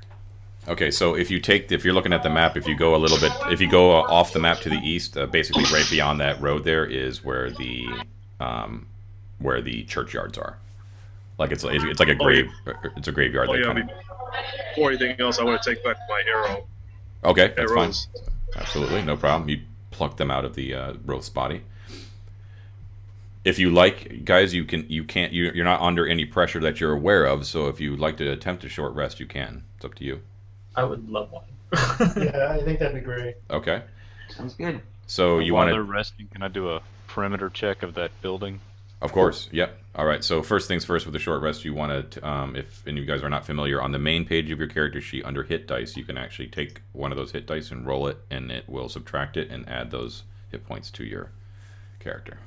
Okay, so if you're looking at the map, if you go off the map to the east, basically right beyond that road there is where the churchyards are. Like it's like a grave. It's a graveyard. Oh that yeah, kind before anything else, I want to take back my arrow. Okay, that's Arrows. fine. Absolutely, no problem. You pluck them out of the roth's body. If you like, guys, you're not under any pressure that you're aware of. So if you'd like to attempt a short rest, you can. It's up to you. I would love one. Yeah, I think that'd be great. Okay. Sounds good. So you While want they're to? resting, can I do a perimeter check of that building? Of course. Yep. All right. So first things first, with the short rest, you want to, if any of you guys are not familiar, on the main page of your character sheet under hit dice, you can actually take one of those hit dice and roll it, and it will subtract it and add those hit points to your character.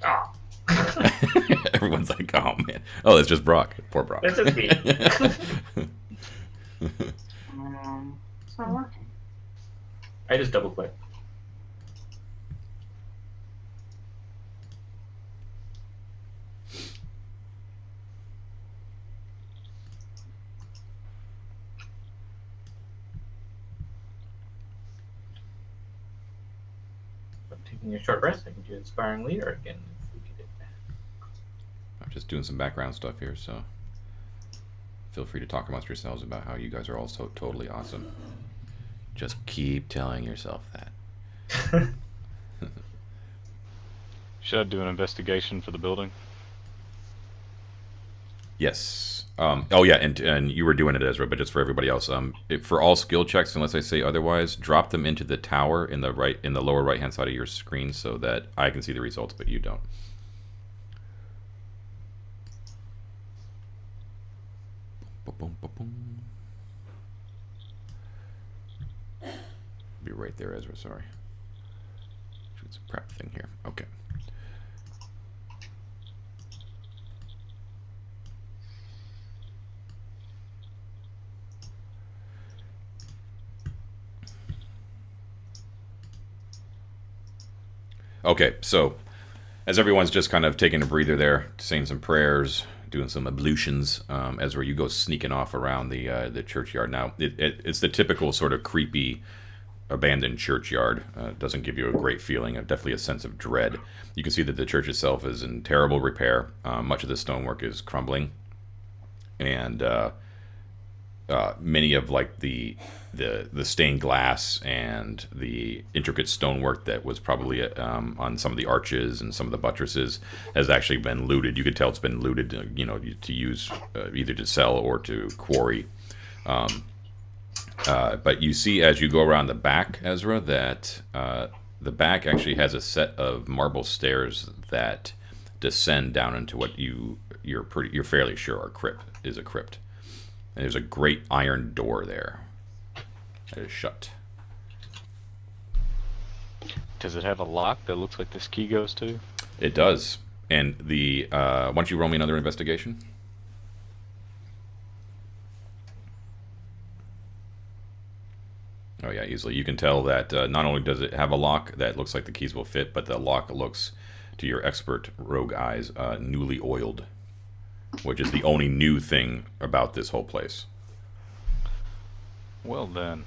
Oh. Everyone's like, oh man. Oh, it's just Brock. Poor Brock. That's just me. It's not working. I just double click. I'm taking a short rest. I can do inspiring leader again if we get it back. I'm just doing some background stuff here, so feel free to talk amongst yourselves about how you guys are all so totally awesome. Just keep telling yourself that. Should I do an investigation for the building? Yes. Oh yeah, and you were doing it, Ezra, but just for everybody else. For all skill checks, unless I say otherwise, drop them into the tower in the lower right hand side of your screen, so that I can see the results, but you don't. Be right there, Ezra. Sorry. It's a prep thing here. Okay. Okay, so as everyone's just kind of taking a breather there, saying some prayers, doing some ablutions, Ezra, you go sneaking off around the churchyard. Now, it's the typical sort of creepy, abandoned churchyard. Doesn't give you a great feeling, definitely a sense of dread. You can see that the church itself is in terrible repair. Much of the stonework is crumbling, and many of like the stained glass and the intricate stonework that was probably on some of the arches and some of the buttresses has actually been looted. You could tell it's been looted, to use either to sell or to quarry. But you see as you go around the back, Ezra, that the back actually has a set of marble stairs that descend down into what you're fairly sure is a crypt. And there's a great iron door there that is shut. Does it have a lock that looks like this key goes to? It does. And why don't you roll me another investigation? Oh yeah, easily. You can tell that not only does it have a lock that looks like the keys will fit, but the lock looks, to your expert rogue eyes, newly oiled, which is the only new thing about this whole place. Well then,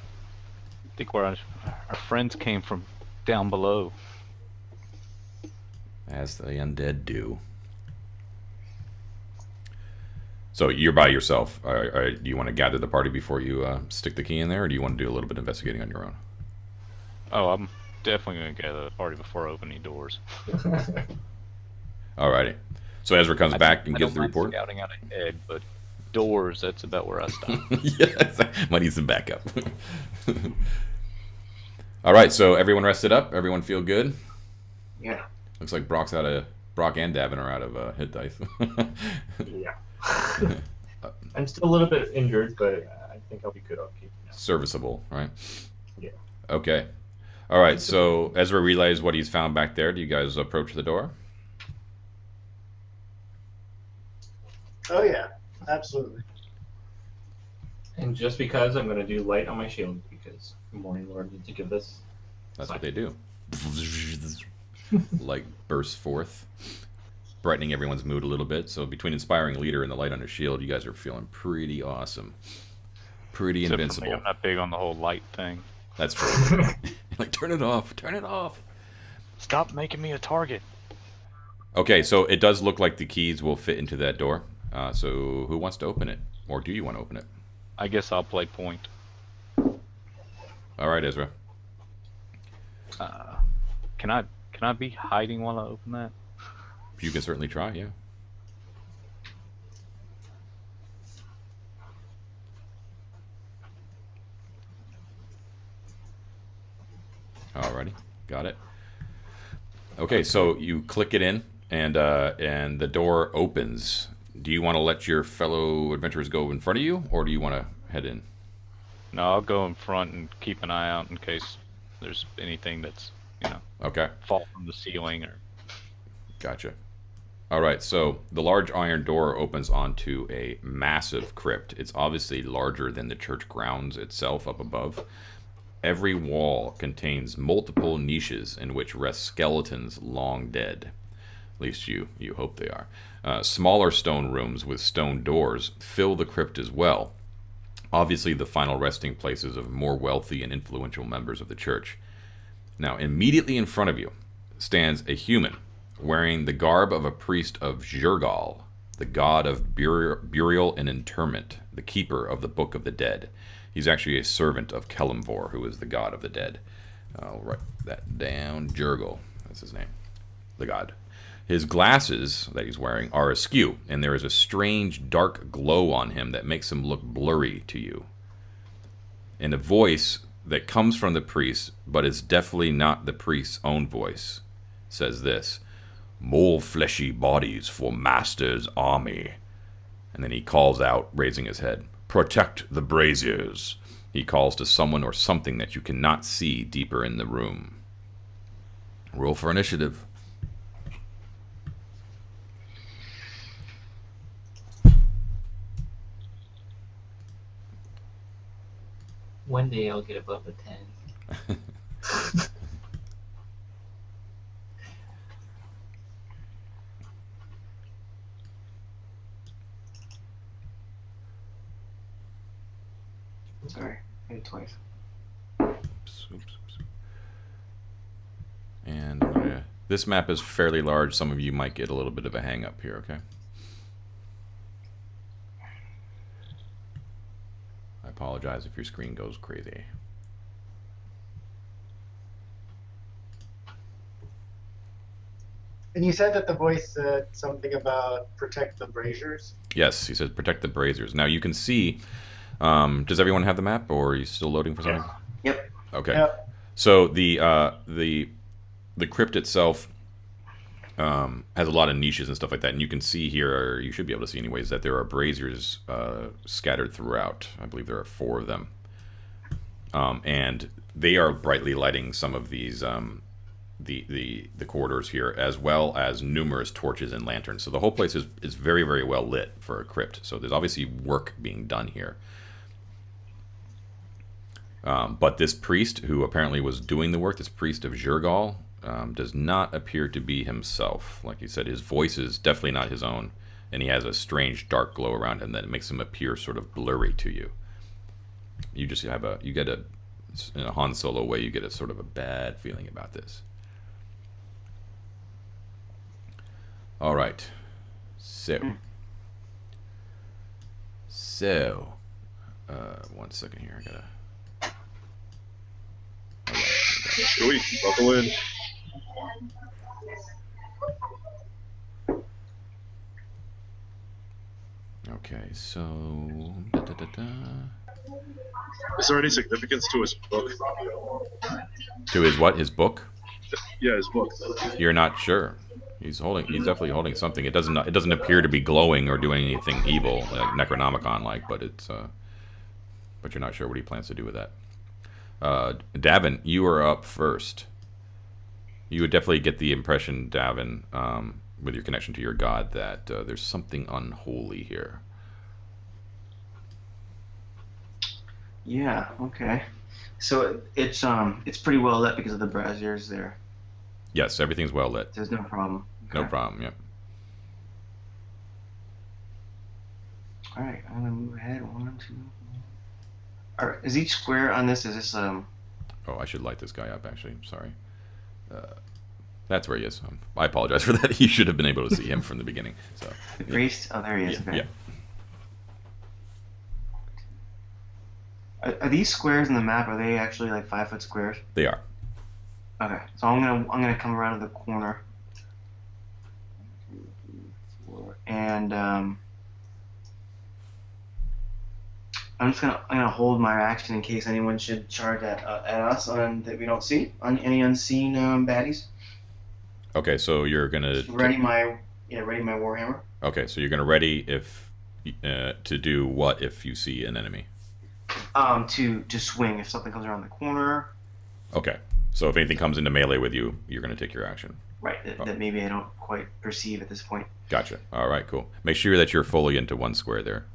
I think where our friends came from down below. As the undead do. So you're by yourself. Do you want to gather the party before you stick the key in there, or do you want to do a little bit of investigating on your own? Oh, I'm definitely gonna gather the party before opening doors. Alrighty. So Ezra comes back and I gives don't the mind report. scouting out ahead, but doors, that's about where I stop. Yes, might need some backup. All right, so everyone rested up. Everyone feel good. Yeah. Looks like Brock and Davin are out of hit dice. Yeah. I'm still a little bit injured, but I think I'll be good. I'll keep. Serviceable, right? Yeah. Okay. All right. So Ezra relays what he's found back there. Do you guys approach the door? Oh yeah, absolutely. And just because I'm going to do light on my shield, because Morning Lord needs to give this. That's what they do. Light bursts forth, brightening everyone's mood a little bit. So between inspiring leader and the light on his shield, you guys are feeling pretty awesome, pretty Except for invincible. me, I'm not big on the whole light thing. That's true. Like, turn it off. Turn it off. Stop making me a target. Okay, so it does look like the keys will fit into that door. So who wants to open it? Or do you want to open it? I guess I'll play point. All right, Ezra. Can I be hiding while I open that? You can certainly try, yeah. Alrighty, got it. Okay, so you click it in, and the door opens. Do you want to let your fellow adventurers go in front of you, or do you want to head in? No, I'll go in front and keep an eye out in case there's anything that's, Okay, fall from the ceiling or. gotcha. All right, so the large iron door opens onto a massive crypt. It's obviously larger than the church grounds itself up above. Every wall contains multiple niches in which rest skeletons long dead. At least you hope they are. Smaller stone rooms with stone doors fill the crypt as well. Obviously the final resting places of more wealthy and influential members of the church. Now, immediately in front of you stands a human wearing the garb of a priest of Jurgal, the god of burial and interment, the keeper of the Book of the Dead. He's actually a servant of Kelimvor, who is the god of the dead. I'll write that down. Jurgal, that's his name, the god. His glasses that he's wearing are askew, and there is a strange dark glow on him that makes him look blurry to you. And a voice that comes from the priest, but is definitely not the priest's own voice, says this: "More fleshy bodies for Master's army." And then he calls out, raising his head, "Protect the braziers." He calls to someone or something that you cannot see deeper in the room. Roll for initiative. One day I'll get above a 10. Sorry, I hit twice. Oops. And this map is fairly large. Some of you might get a little bit of a hang up here, okay? I apologize if your screen goes crazy. And you said that the voice said something about protect the braziers. Yes, he says protect the braziers. Now you can see, does everyone have the map, or are you still loading for something? Yep. Okay. Yep. So the crypt itself has a lot of niches and stuff like that, and you can see here, or you should be able to see anyways, that there are braziers scattered throughout. I believe there are 4 of them, and they are brightly lighting some of these the corridors here, as well as numerous torches and lanterns. So the whole place is very, very well lit for a crypt. So there's obviously work being done here. But this priest, who apparently was doing the work, this priest of Jurgal, does not appear to be himself. Like you said, his voice is definitely not his own, and he has a strange dark glow around him that makes him appear sort of blurry to you. You just have in a Han Solo way, you get a sort of a bad feeling about this. All right, so 1 second here. I gotta. Here we buckle in. Okay, so da, da, da, da. Is there any significance to his book? To his what? His book? Yeah, his book. You're not sure. He's definitely holding something. It doesn't appear to be glowing or doing anything evil, like Necronomicon like, but but you're not sure what he plans to do with that. Davin, you are up first. You would definitely get the impression, Davin, with your connection to your god, that there's something unholy here. Yeah. Okay. So it's pretty well lit because of the braziers there. Yes, everything's well lit. There's no problem. No Okay. problem. Yep. All right. I'm gonna move ahead. 1, 2. All right. Is each square on this? Is this Oh, I should light this guy up. Actually, sorry. That's where he is. I apologize for that. You should have been able to see him from the beginning. So. the priest? Oh, there he is. Yeah. Okay. Yeah. Are these squares in the map? Are they actually like 5-foot squares? They are. Okay. So I'm gonna come around to the corner. And I'm gonna hold my action in case anyone should charge at us on that we don't see on any unseen baddies. Okay, so you're gonna Ready my warhammer. Okay, so you're gonna ready if to do what if you see an enemy. To swing if something comes around the corner. Okay, so if anything comes into melee with you, you're gonna take your action. Right. That maybe I don't quite perceive at this point. Gotcha. All right, cool. Make sure that you're fully into one square there.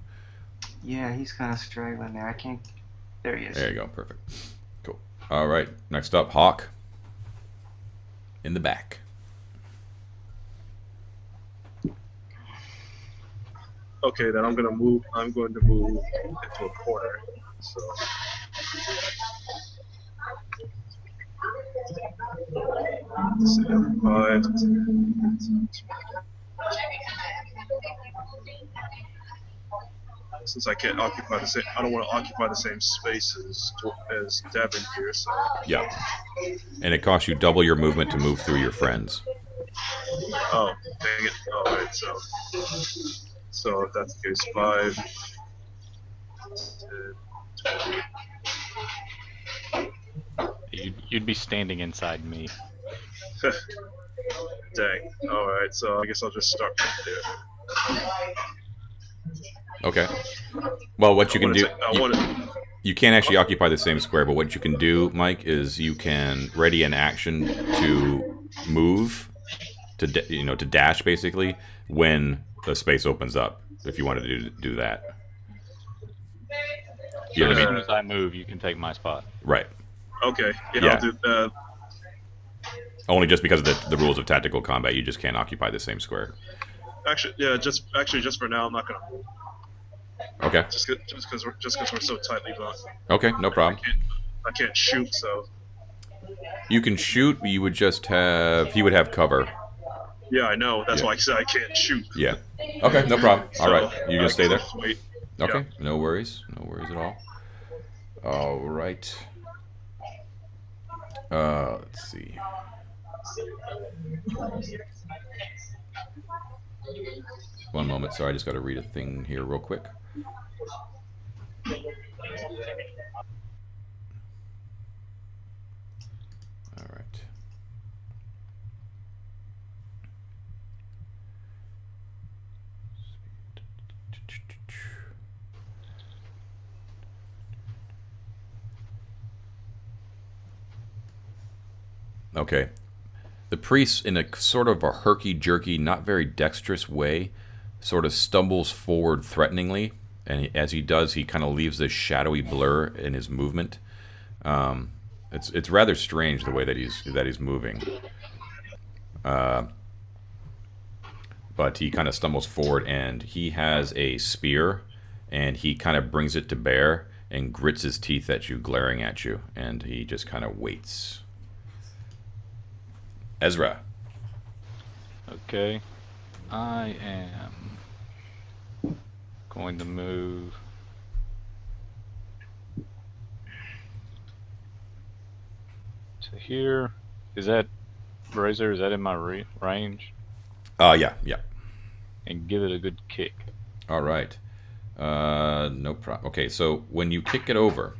Yeah, he's kind of straggling there. I can't. There he is. There you go. Perfect. Cool. All right. Next up, Hawk. In the back. Okay, then I'm going to move into a corner. So. Let's see, 5. Since I can't occupy the same, I don't want to occupy the same space as Devin here. So. Yeah. And it costs you double your movement to move through your friends. Oh, dang it! All right, so if that's the case, 5, 10, 20. You'd be standing inside me. Dang. All right, so I guess I'll just start right there. Okay. Well, what you can do, I you can't actually occupy the same square, but what you can do, Mike, is you can ready an action to move, to dash basically when the space opens up. If you wanted to do that. You know what I As mean? soon as I move, you can take my spot. Right. Okay. Yeah. Yeah. I'll do that. Only just because of the rules of tactical combat, you just can't occupy the same square. Actually, yeah. Just for now, I'm not gonna move. Okay. Just because we're so tightly bound. Okay, no problem. I can't shoot, so. You can shoot. You would just have. He would have cover. Yeah, I know. That's Yeah. why I said I can't shoot. Yeah. Okay, no problem. All So, right, you just stay there. just wait. Okay, no worries. No worries at all. All right. Let's see. One moment. Sorry, I just got to read a thing here real quick. All right. Okay. The priest, in a sort of a herky-jerky, not very dexterous way, sort of stumbles forward threateningly, and as he does, he kind of leaves this shadowy blur in his movement. It's rather strange the way that he's moving. But he kind of stumbles forward, and he has a spear, and he kind of brings it to bear and grits his teeth at you, glaring at you, and he just kind of waits. Ezra. Okay. I am going to move to So here, is that razor? Is that in my range? Yeah. And give it a good kick. All right. No problem. Okay, so when you kick it over,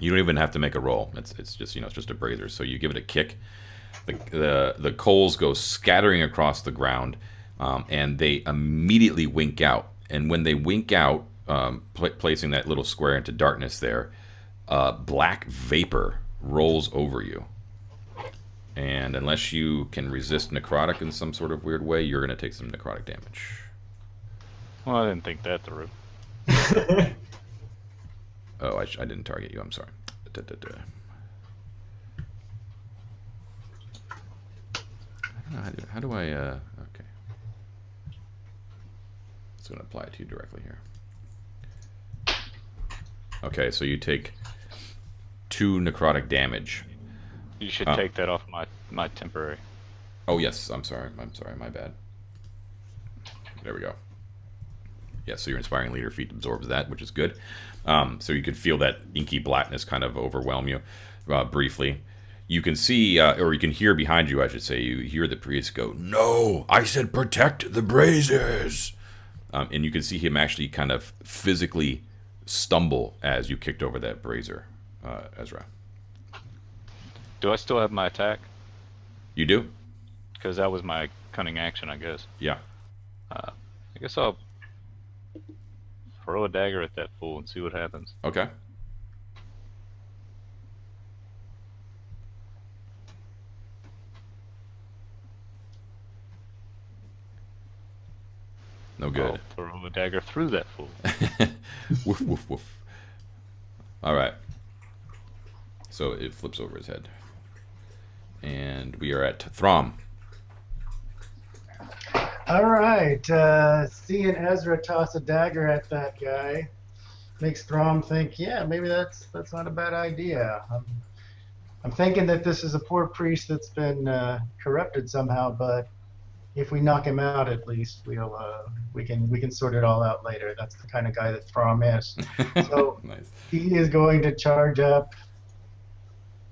you don't even have to make a roll. It's just it's just a brazier. So you give it a kick. The coals go scattering across the ground, and they immediately wink out. And when they wink out, placing that little square into darkness there, black vapor rolls over you. And unless you can resist necrotic in some sort of weird way, you're going to take some necrotic damage. Well, I didn't think that through. Oh, I didn't target you. I'm sorry. I don't know how do I okay. It's going to apply it to you directly here. Okay, so you take 2 necrotic damage. You should take that off my temporary. Oh yes, I'm sorry, my bad. There we go. Yeah, so your Inspiring Leader feat absorbs that, which is good. So you could feel that inky blackness kind of overwhelm you briefly. You can see, or you can hear behind you, I should say, you hear the priest go, "No, I said protect the braziers." And you can see him actually kind of physically stumble as you kicked over that brazier, Ezra. Do I still have my attack? You do? Because that was my cunning action, I guess. Yeah. I guess I'll throw a dagger at that fool and see what happens. Okay. No good. I'll throw a dagger through that fool. Woof, woof, woof. All right. So it flips over his head. And we are at Throm. All right. Seeing Ezra toss a dagger at that guy makes Throm think, yeah, maybe that's not a bad idea. I'm thinking that this is a poor priest that's been corrupted somehow, but if we knock him out, at least we can sort it all out later. That's the kind of guy that Throm is. So Nice. he is going to charge up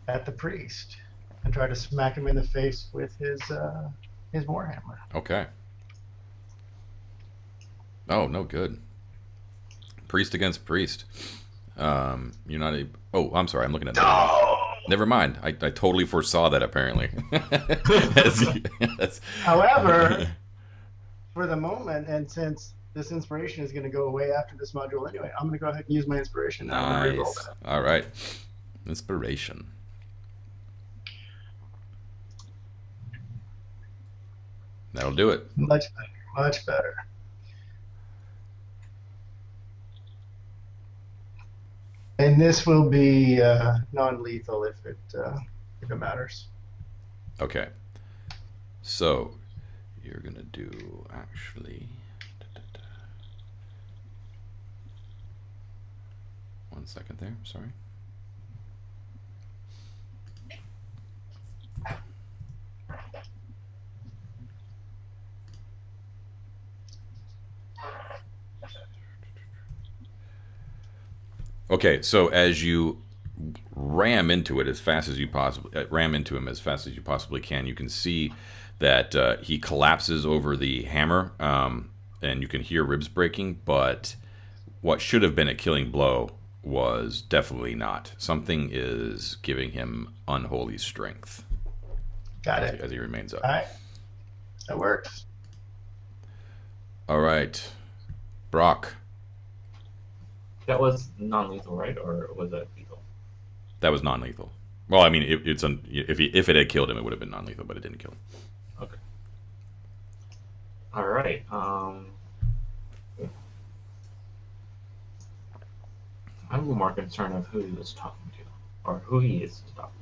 at the priest and try to smack him in the face with his warhammer. Okay. Oh, no good. Priest against priest. You're not a... Oh, I'm sorry. I'm looking at that. Never mind. I totally foresaw that, apparently. However, for the moment, and since this inspiration is going to go away after this module anyway, I'm going to go ahead and use my inspiration. Nice. All right. Inspiration. That'll do it. Much better. Much better. And this will be non-lethal if it matters. Okay. So, you're going to do, actually... One second there. Sorry. Okay, so as you ram into it as fast as you possibly ram into him as fast as you possibly can, you can see that he collapses over the hammer, and you can hear ribs breaking. But what should have been a killing blow was definitely not. Something is giving him unholy strength. Got it. As he remains up. All right, that works. All right, Brock. That was non-lethal, right? Or was it lethal? That was non-lethal. Well, I mean, if it had killed him, it would have been non-lethal, but it didn't kill him. Okay. All right. I'm more concerned of who he was talking to, or who he is talking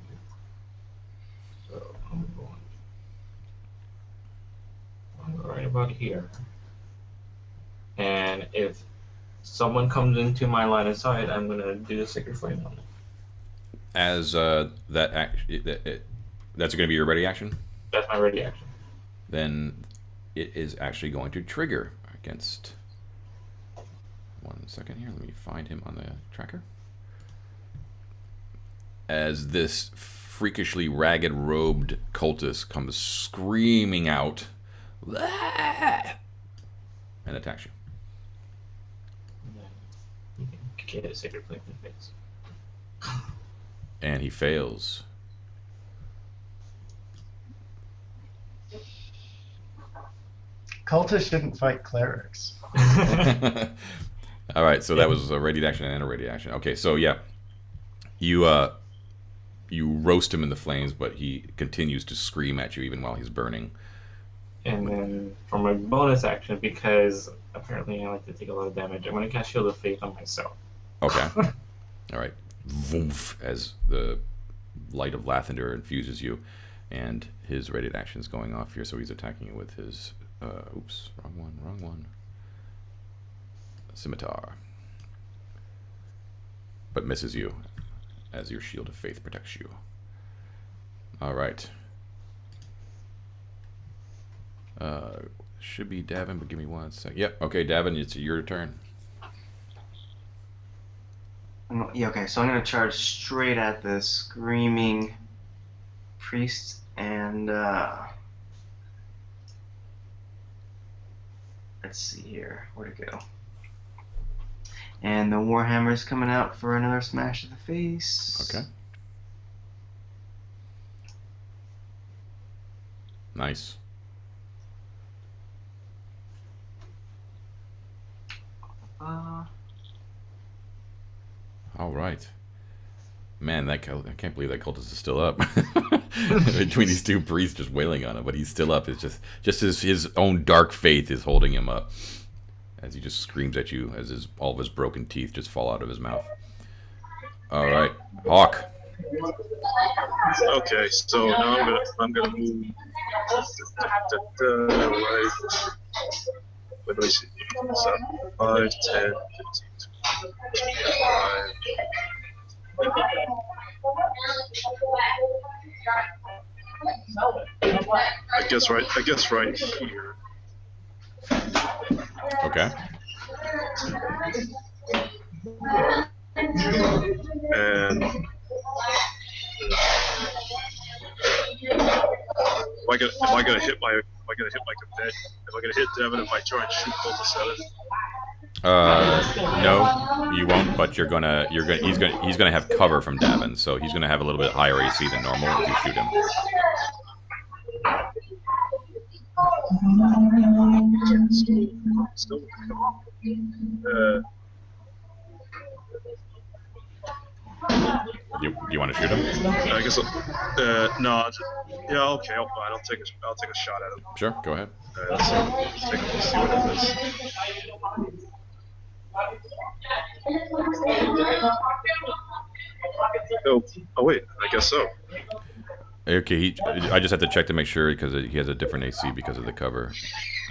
to. So I'm going right about here. And if someone comes into my line of sight, I'm going to do a Sacred Flame on it. As that's going to be your ready action? That's my ready action. Then it is actually going to trigger against... One second here. Let me find him on the tracker. As this freakishly ragged robed cultist comes screaming out and attacks you. You can get a sacred flame in the face. And he fails. Cultists shouldn't fight clerics. All right, so that was a ready action and a ready action. Okay, so yeah, you roast him in the flames, but he continues to scream at you even while he's burning. And then for my bonus action, because apparently I like to take a lot of damage, I'm going to cast Shield of Faith on myself. Okay. All right. Voof, as the light of Lathander infuses you, and his ready action is going off here, so he's attacking you with his. Oops, wrong one. Scimitar. But misses you, as your Shield of Faith protects you. All right. Should be Davin, but give me 1 sec. Yep. Okay, Davin, it's your turn. Yeah, okay, so I'm going to charge straight at the screaming priest, and let's see here, where'd it go? And the Warhammer's coming out for another smash to the face. Okay. Nice. All right. Man, I can't believe that cultist is still up. Between these two priests just wailing on him, but he's still up. It's just his own dark faith is holding him up. As he just screams at you, as all of his broken teeth just fall out of his mouth. All right, Hawk. Okay, so now I'm gonna move. Right. What do I see? So 5, 10, 15, 25. I guess right here. Okay. And am I gonna hit my cadet? Am I gonna hit Devin if I try and shoot both of 7? No, you won't. But he's gonna have cover from Davin, so he's gonna have a little bit higher AC than normal if you shoot him. Still. You want to shoot him? I guess. No. Yeah. Okay. I'll take a shot at him. Sure. Go ahead. Let's see what it is. Oh wait. I guess so. Okay. I just have to check to make sure because he has a different AC because of the cover.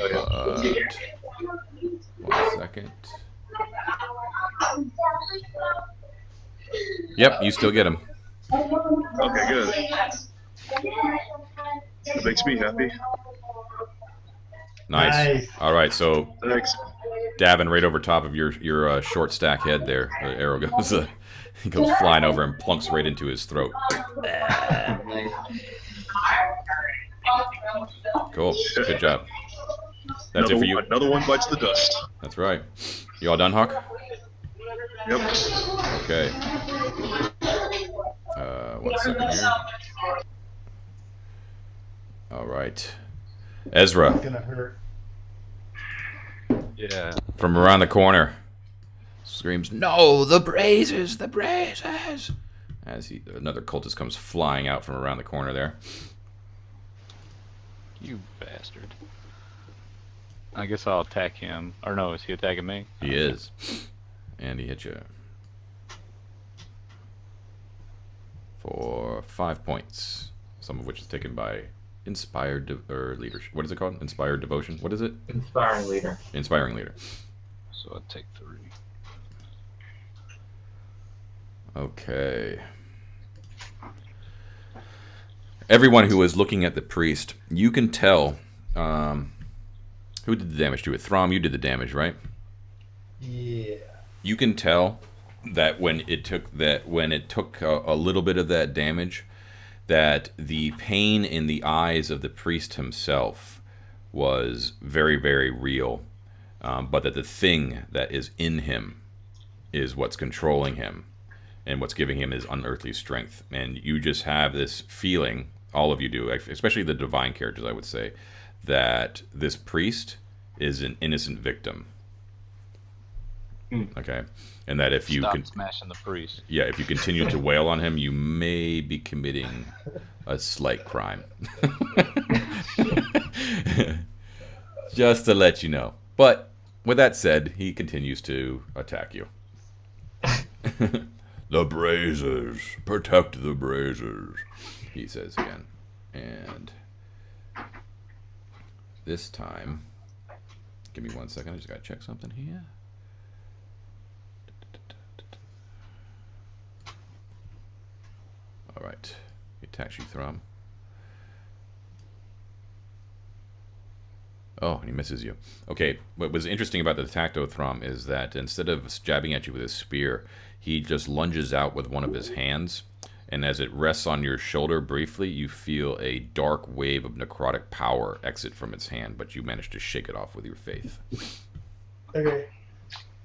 Oh, yeah. 1 second. Yep, you still get him. Okay, good. That makes me happy. Nice. All right, so Thanks. Davin, right over top of your short stack head there, the arrow goes goes flying over and plunks right into his throat. Cool. Good job. That's it for you. Another one bites the dust. That's right. You all done, Hawk? Yep. Okay. 1 second here. All right. Ezra. It's gonna hurt. Yeah. From around the corner, screams, "No, the braziers, the braziers!" As another cultist comes flying out from around the corner there. You bastard. I guess I'll attack him. Or no, is he attacking me? He is. And he hit you for 5 points, some of which is taken by inspired or leadership. What is it called? Inspired devotion. What is it? Inspiring leader. Inspiring leader. So I'll take 3. Okay. Everyone who is looking at the priest, you can tell. Who did the damage to it? Throm, you did the damage, right? Yeah. You can tell that when it took a little bit of that damage, that the pain in the eyes of the priest himself was very, very real, but that the thing that is in him is what's controlling him and what's giving him his unearthly strength. And you just have this feeling, all of you do, especially the divine characters, I would say, that this priest is an innocent victim. Okay, and that if you Stop smashing the priest. Yeah, if you continue to wail on him, you may be committing a slight crime. Just to let you know. But with that said, he continues to attack you. The Brazers, protect the Brazers, he says again. And this time, give me 1 second, I just gotta check something here. All right, he attacks you, Thrum. Oh, and he misses you. Okay, what was interesting about the attack, though, Thrum, is that instead of jabbing at you with his spear, he just lunges out with one of his hands, and as it rests on your shoulder briefly, you feel a dark wave of necrotic power exit from its hand, but you manage to shake it off with your faith. Okay.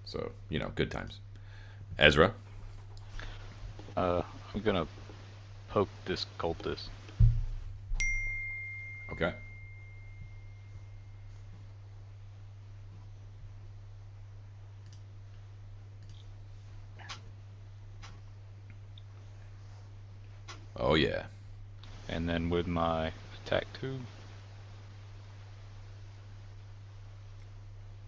So, good times. Ezra? I'm gonna poke this cultist. Okay. Oh, yeah. And then with my attack 2,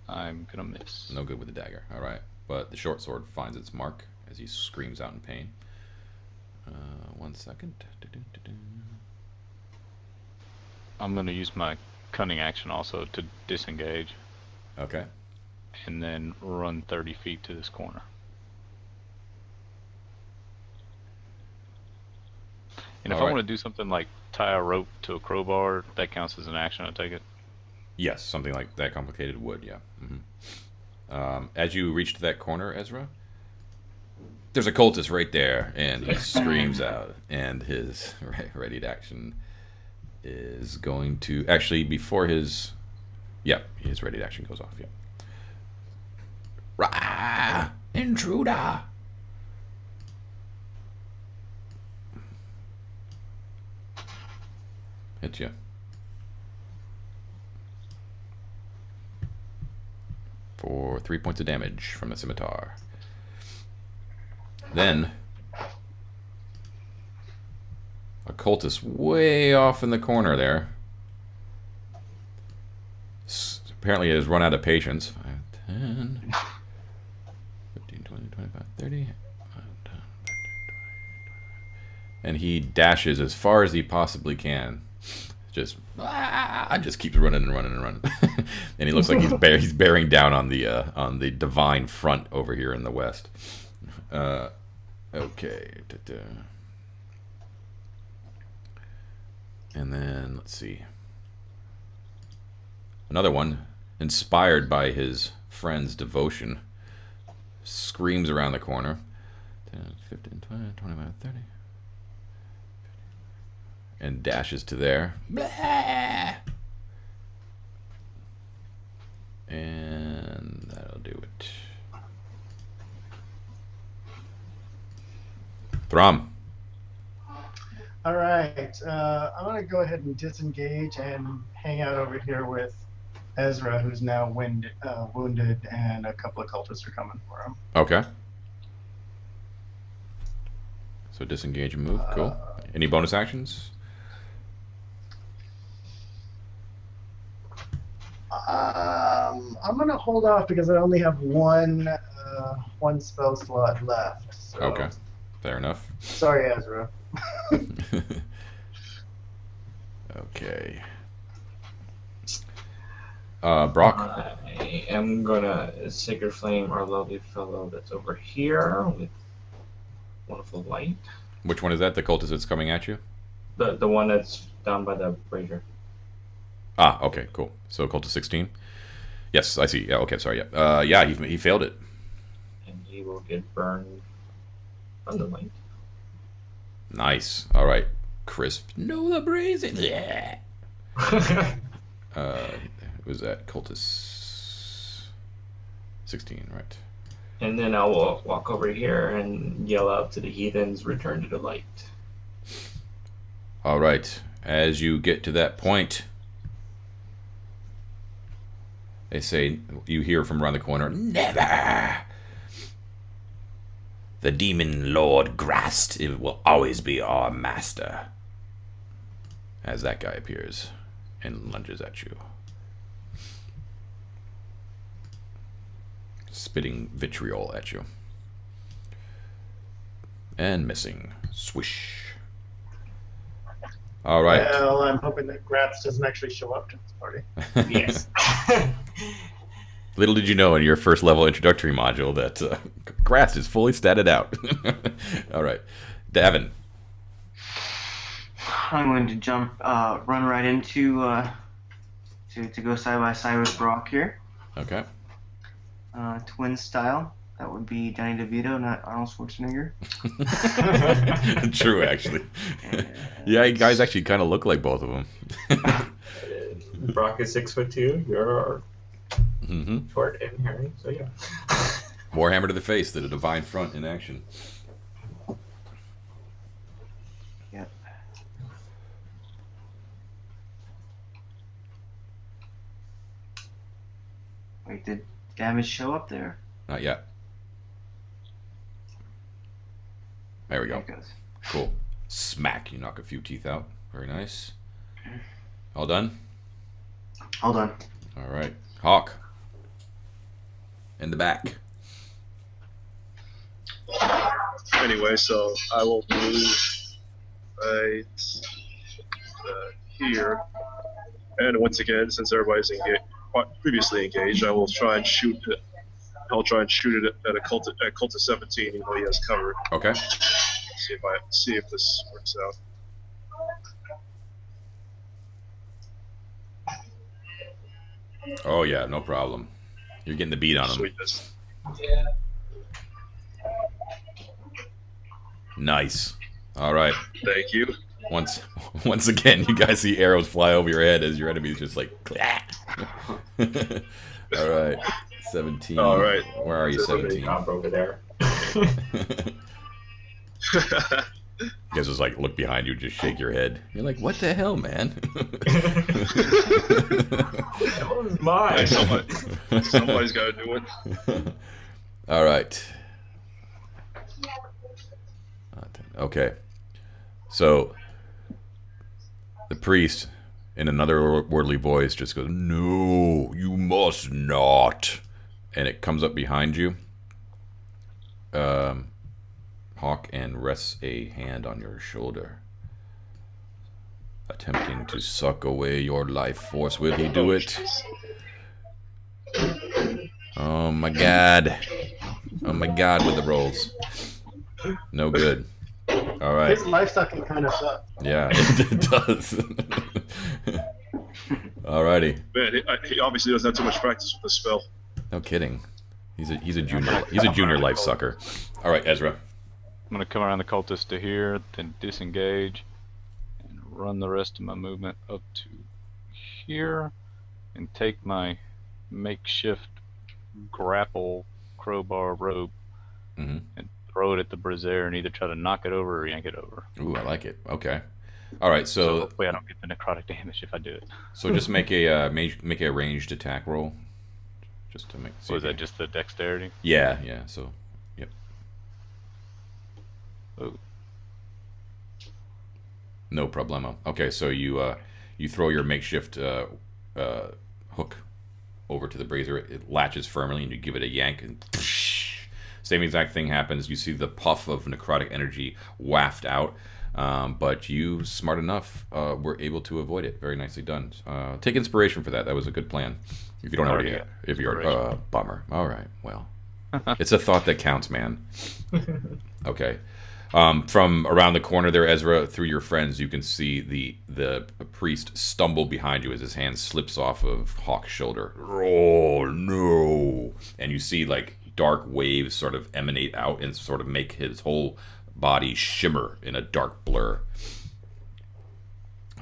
I'm gonna miss. No good with the dagger. All right. But the short sword finds its mark as he screams out in pain. 1 second. I'm gonna use my cunning action also to disengage. Okay. And then run 30 feet to this corner. And if I want to do something like tie a rope to a crowbar, that counts as an action, I take it? Yes, something like that complicated would, yeah. Mm-hmm. As you reach to that corner, Ezra, there's a cultist right there, and he screams out, and his readied action is going to... Actually, before his... Yeah, his readied action goes off, yeah. Rah! Intruder! Hits you. For 3 points of damage from the scimitar. Then, a cultist way off in the corner there. Apparently has run out of patience. 5, 10, 15, 20, 25, 30. And he dashes as far as he possibly can. Just keeps running and running and running. And he looks like he's bearing down on the divine front over here in the west. Okay. And then let's see. Another one, inspired by his friend's devotion, screams around the corner. 10, 15, 20, 25, 30. And dashes to there. Blah! And that'll do it. Thrum. All right. I'm going to go ahead and disengage and hang out over here with Ezra, who's now wounded, and a couple of cultists are coming for him. Okay. So disengage and move. Cool. Any bonus actions? I'm going to hold off because I only have one spell slot left. So. Okay. Fair enough. Sorry, Ezra. Okay. Brock? I am gonna Sacred Flame our lovely fellow that's over here with wonderful light. Which one is that? The cultist that's coming at you? The one that's down by the brazier. Ah, okay, cool. So cultist 16? Yes, I see. Yeah, okay, sorry. Yeah, yeah, he failed it. And he will get burned from the light. Nice. All right. crisp. Nola Brazen. Yeah. Was that cultist 16, right? And then I will walk over here and yell out to the heathens, return to the light. All right. As you get to that point, they say, you hear from around the corner, never! The demon lord Grast, it will always be our master. As that guy appears and lunges at you, spitting vitriol at you. And missing. Swish. All right. Well, I'm hoping that Gratz doesn't actually show up to this party. Yes. Little did you know in your first level introductory module that Grast is fully statted out. All right. Davin. I'm going to jump, run right into, to go side by side with Brock here. Okay. Twin style. That would be Danny DeVito, not Arnold Schwarzenegger. True, actually. Yeah, you guys actually kind of look like both of them. Brock is 6'2". You're short and hairy, so yeah. Warhammer to the face, the divine front in action. Yep. Wait, did damage show up there? Not yet. There we go. There it goes. Cool. Smack. You knock a few teeth out. Very nice. All done? Hold on. All right. Hawk. In the back. Anyway, so I will move right here, and once again, since everybody's previously engaged, I will try and shoot it. I'll try and shoot it at Cultist 17, even though he has cover. Okay. See if this works out. Oh, yeah. No problem. You're getting the beat on him. Sweetness. Nice. All right. Thank you. Once again, you guys see arrows fly over your head as your enemy's just like, all right. 17. All right. Where are you, 17? Over there. You guys just like look behind you, just shake your head. You're like, what the hell, man? That was mine. Hey, somebody's got to do it. All right. Okay. So the priest, in another worldly voice, just goes, "No, you must not." And it comes up behind you, Hawk, and rests a hand on your shoulder, attempting to suck away your life force. Will he do it? Oh my god. Oh my god, with the rolls. No good. All right. His life sucking kind of sucks. Yeah, it does. Alrighty. Man, he obviously doesn't have too much practice with this spell. No kidding. He's a junior life sucker. All right, Ezra. I'm gonna come around the cultist to here, then disengage, and run the rest of my movement up to here, and take my makeshift grapple crowbar rope and throw it at the brazier and either try to knock it over or yank it over. Ooh, I like it. Okay. All right, so hopefully I don't get the necrotic damage if I do it. So just make a ranged attack roll, just to make. So is that just the dexterity? Yeah. So, yep. Oh. No problemo. Okay, so you throw your makeshift hook over to the brazier. It latches firmly, and you give it a yank, and same exact thing happens. You see the puff of necrotic energy waft out, but you, smart enough, were able to avoid it. Very nicely done. Take inspiration for that. That was a good plan. If you don't already, if you're bummer. All right, well, it's a thought that counts, man. Okay. From around the corner there, Ezra, through your friends, you can see the priest stumble behind you as his hand slips off of Hawk's shoulder. Oh no! And you see like dark waves sort of emanate out and sort of make his whole body shimmer in a dark blur.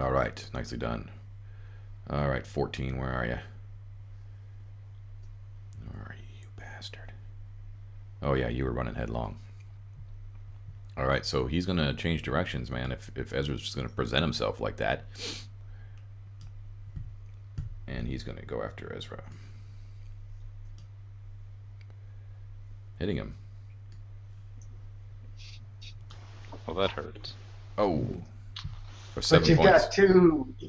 All right, nicely done. All right, 14, where are you? Where are you, you bastard? Oh yeah, you were running headlong. All right, so he's gonna change directions, man. If Ezra's just gonna present himself like that, and he's gonna go after Ezra, hitting him. Well, that hurts. Oh, for But 7 you've points.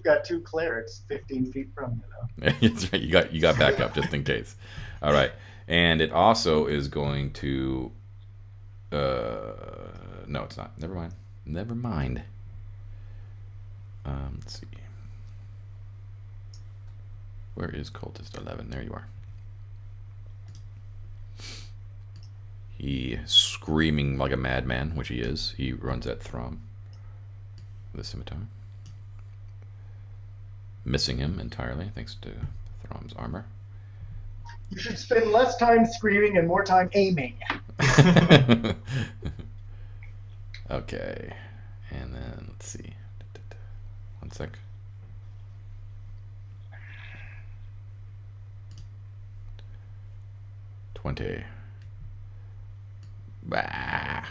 got two clerics 15 feet from you, though. That's right. You got backup just in case. All right, and it also is going to. No, it's not. Never mind. Never mind. Let's see. Where is Cultist 11? There you are. He screaming like a madman, which he is. He runs at Thrum with a scimitar, missing him entirely thanks to Thrum's armor. You should spend less time screaming and more time aiming. Okay, and then let's see. 1 sec. $20. Bah.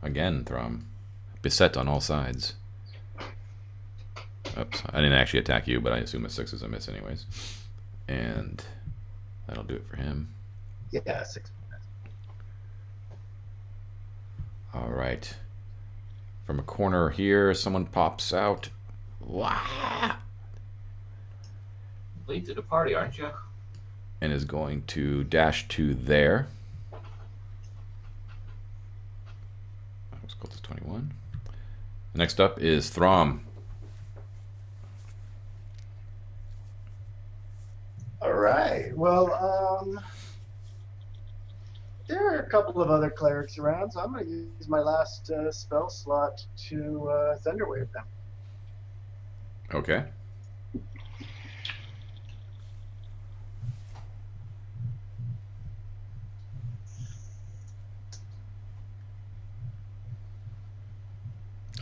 Again, Thrum. Beset on all sides. Oops, I didn't actually attack you, but I assume a 6 is a miss anyways. And that'll do it for him. Yeah, 6. All right. From a corner here, someone pops out. Wah! Late to the party, aren't you? And is going to dash to there. That was close to 21. Next up is Throm. All right. Well, there are a couple of other clerics around, so I'm going to use my last spell slot to Thunderwave them. Okay.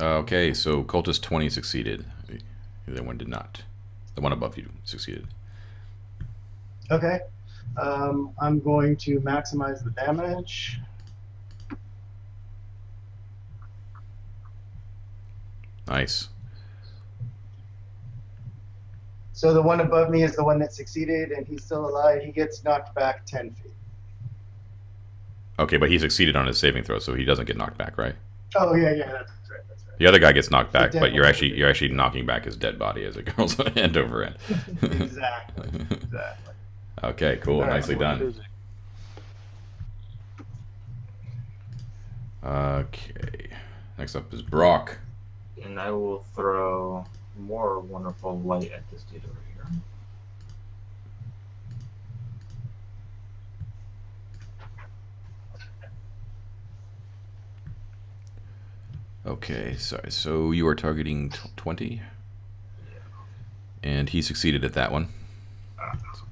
Okay, so Cultist 20 succeeded. The other one did not. The one above you succeeded. Okay. I'm going to maximize the damage. Nice. So the one above me is the one that succeeded, and he's still alive. He gets knocked back 10 feet. Okay, but he succeeded on his saving throw, so he doesn't get knocked back, right? Oh yeah, that's right. That's right. The other guy gets knocked back, dead but you're body. actually knocking back his dead body as it goes end over end. Exactly. Okay, cool. All right, Nicely done. Okay. Next up is Brock. And I will throw more wonderful light at this dude over here. Okay, sorry. So you are targeting 20? And he succeeded at that one.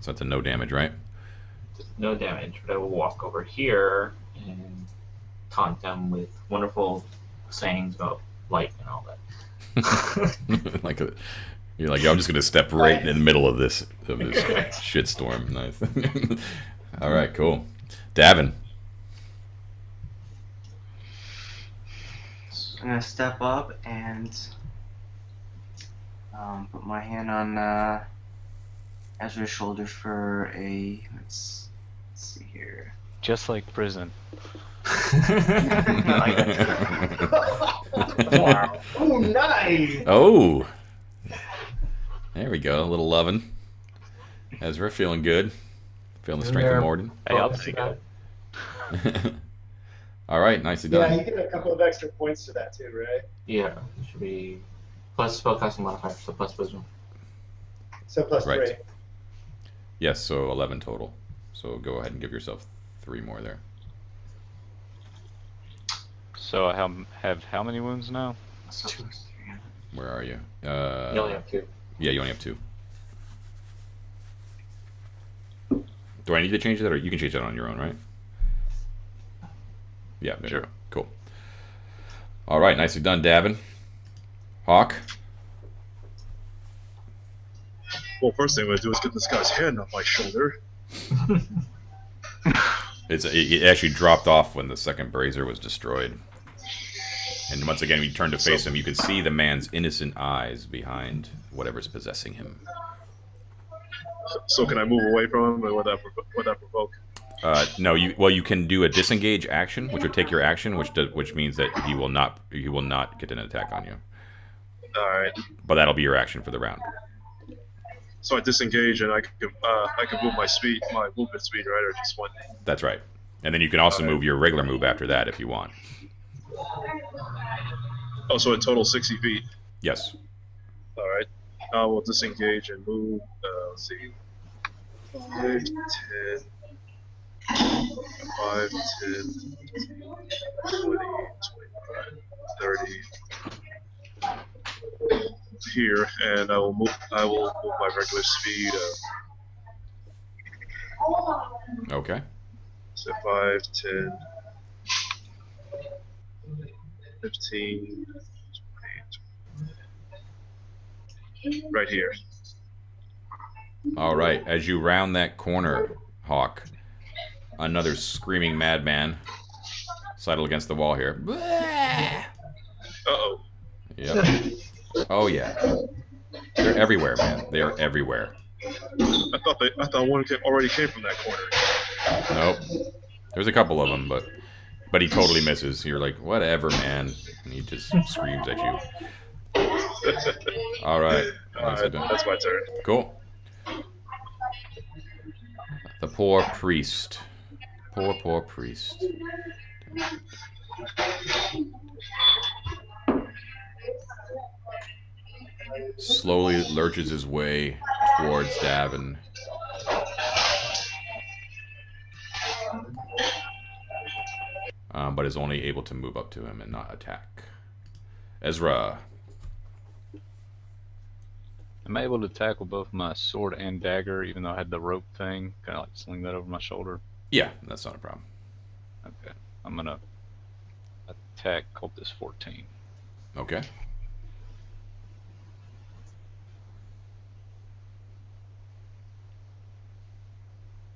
So that's a no damage, right? No damage, but I will walk over here and taunt them with wonderful sayings about light and all that. You're like, I'm just gonna step right in the middle of this shitstorm. Nice. All right, cool. Davin. I'm gonna step up and put my hand on Ezra's shoulders for a let's see here. Just like prison. Wow. Oh, nice. Oh, there we go. A little loving. Ezra feeling good. Feeling the strength of Morden. Hey, I'll take it. All right, nicely Yeah, done. you get a couple of extra points to that too, right? Yeah, it should be plus spellcasting modifier, so plus wisdom. So plus Right. 3. Yes, so 11 total. So go ahead and give yourself 3 more there. So I have how many wounds now? So Where are you? you only have 2. Yeah, you only have 2. Do I need to change that, or you can change that on your own, right? Yeah, there Sure. you go. Cool. All right, nicely done, Davin. Hawk. Well, first thing I'm gonna do is get this guy's hand off my shoulder. It actually dropped off when the second brazier was destroyed. And once again, we turn to face him. You can see the man's innocent eyes behind whatever's possessing him. So can I move away from him, or would that provoke? No, you can do a disengage action, which would take your action, which means that he will not get an attack on you. All right. But that'll be your action for the round. So I disengage, and I can move my movement speed, right, or just one. That's right. And then you can also move your regular move after that if you want. Oh, so in total 60 feet. Yes. All right. I will disengage and move. Let's see. 5, 10, 5, 10, 20, 25, 30. Here, and I will move my regular speed. Okay. So 5, 10, 15, 20, right here. All right. As you round that corner, Hawk, another screaming madman sidled against the wall here. Uh-oh. Yep. Oh yeah. They're everywhere, man. They are everywhere. I thought one already came from that corner. Nope. There's a couple of them, but he totally misses. You're like, whatever, man, and he just screams at you. All right. That's my turn. Cool. The poor priest. Poor priest. Slowly lurches his way towards Davin. But is only able to move up to him and not attack. Ezra. I'm able to tackle both my sword and dagger, even though I had the rope thing. Kind of like sling that over my shoulder. Yeah, that's not a problem. Okay. I'm going to attack Cultist 14. Okay.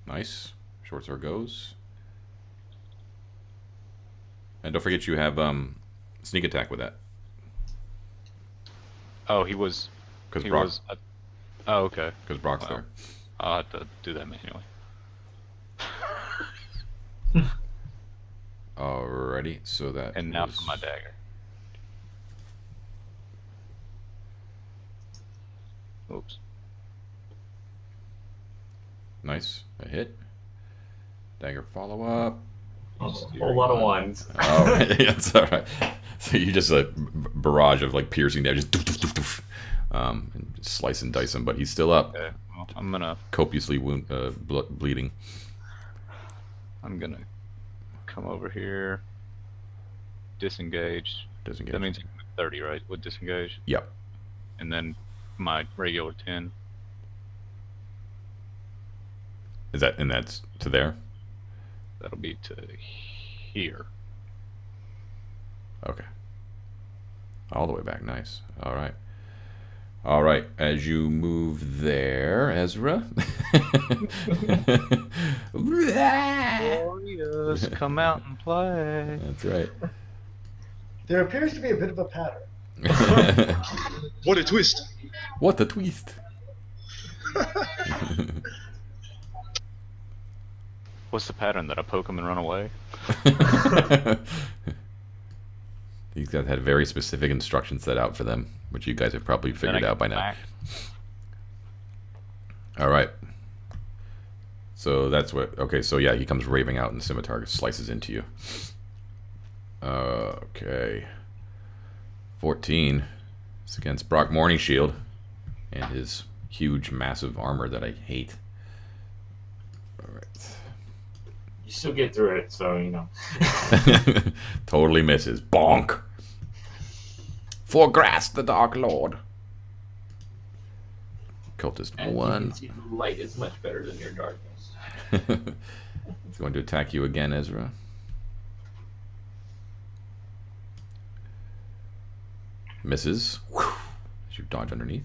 Nice. Short sword goes. And don't forget you have sneak attack with that. Oh, he was... Because He Brock, was... oh, okay. because Brock's Wow. there. I'll have to do that manually. Alrighty, so that And now is- for my dagger. Oops. Nice. A hit. Dagger follow up. A whole lot of ones. Oh, that's all right. So you just a barrage of like piercing damage, just doof, doof, doof, doof. And slice and dice him, but he's still up, Okay. Well, I'm gonna copiously bleeding. come over here. Disengage. Disengage. That means 30, right? With disengage. Yep. And then my regular 10. Is that, and that's to there? That'll be to here. Okay. All the way back. Nice. All right. All right. As you move there, Ezra. Warriors, come out and play. That's right. There appears to be a bit of a pattern. What a twist! What a twist. What's the pattern? That I poke him and run away? These guys had very specific instructions set out for them, which you guys have probably Then I figured out by get now. back. All right. So that's what. Okay, so yeah, he comes raving out, and the scimitar slices into you. Okay. 14. It's against Brock Morning Shield and his huge, massive armor that I hate. All right. You still get through it, so you know. Totally misses. Bonk. For grass, the Dark Lord. Cultist And you 1. can see the light is much better than your darkness. It's going to attack you again, Ezra. Misses. Whew. As you dodge underneath.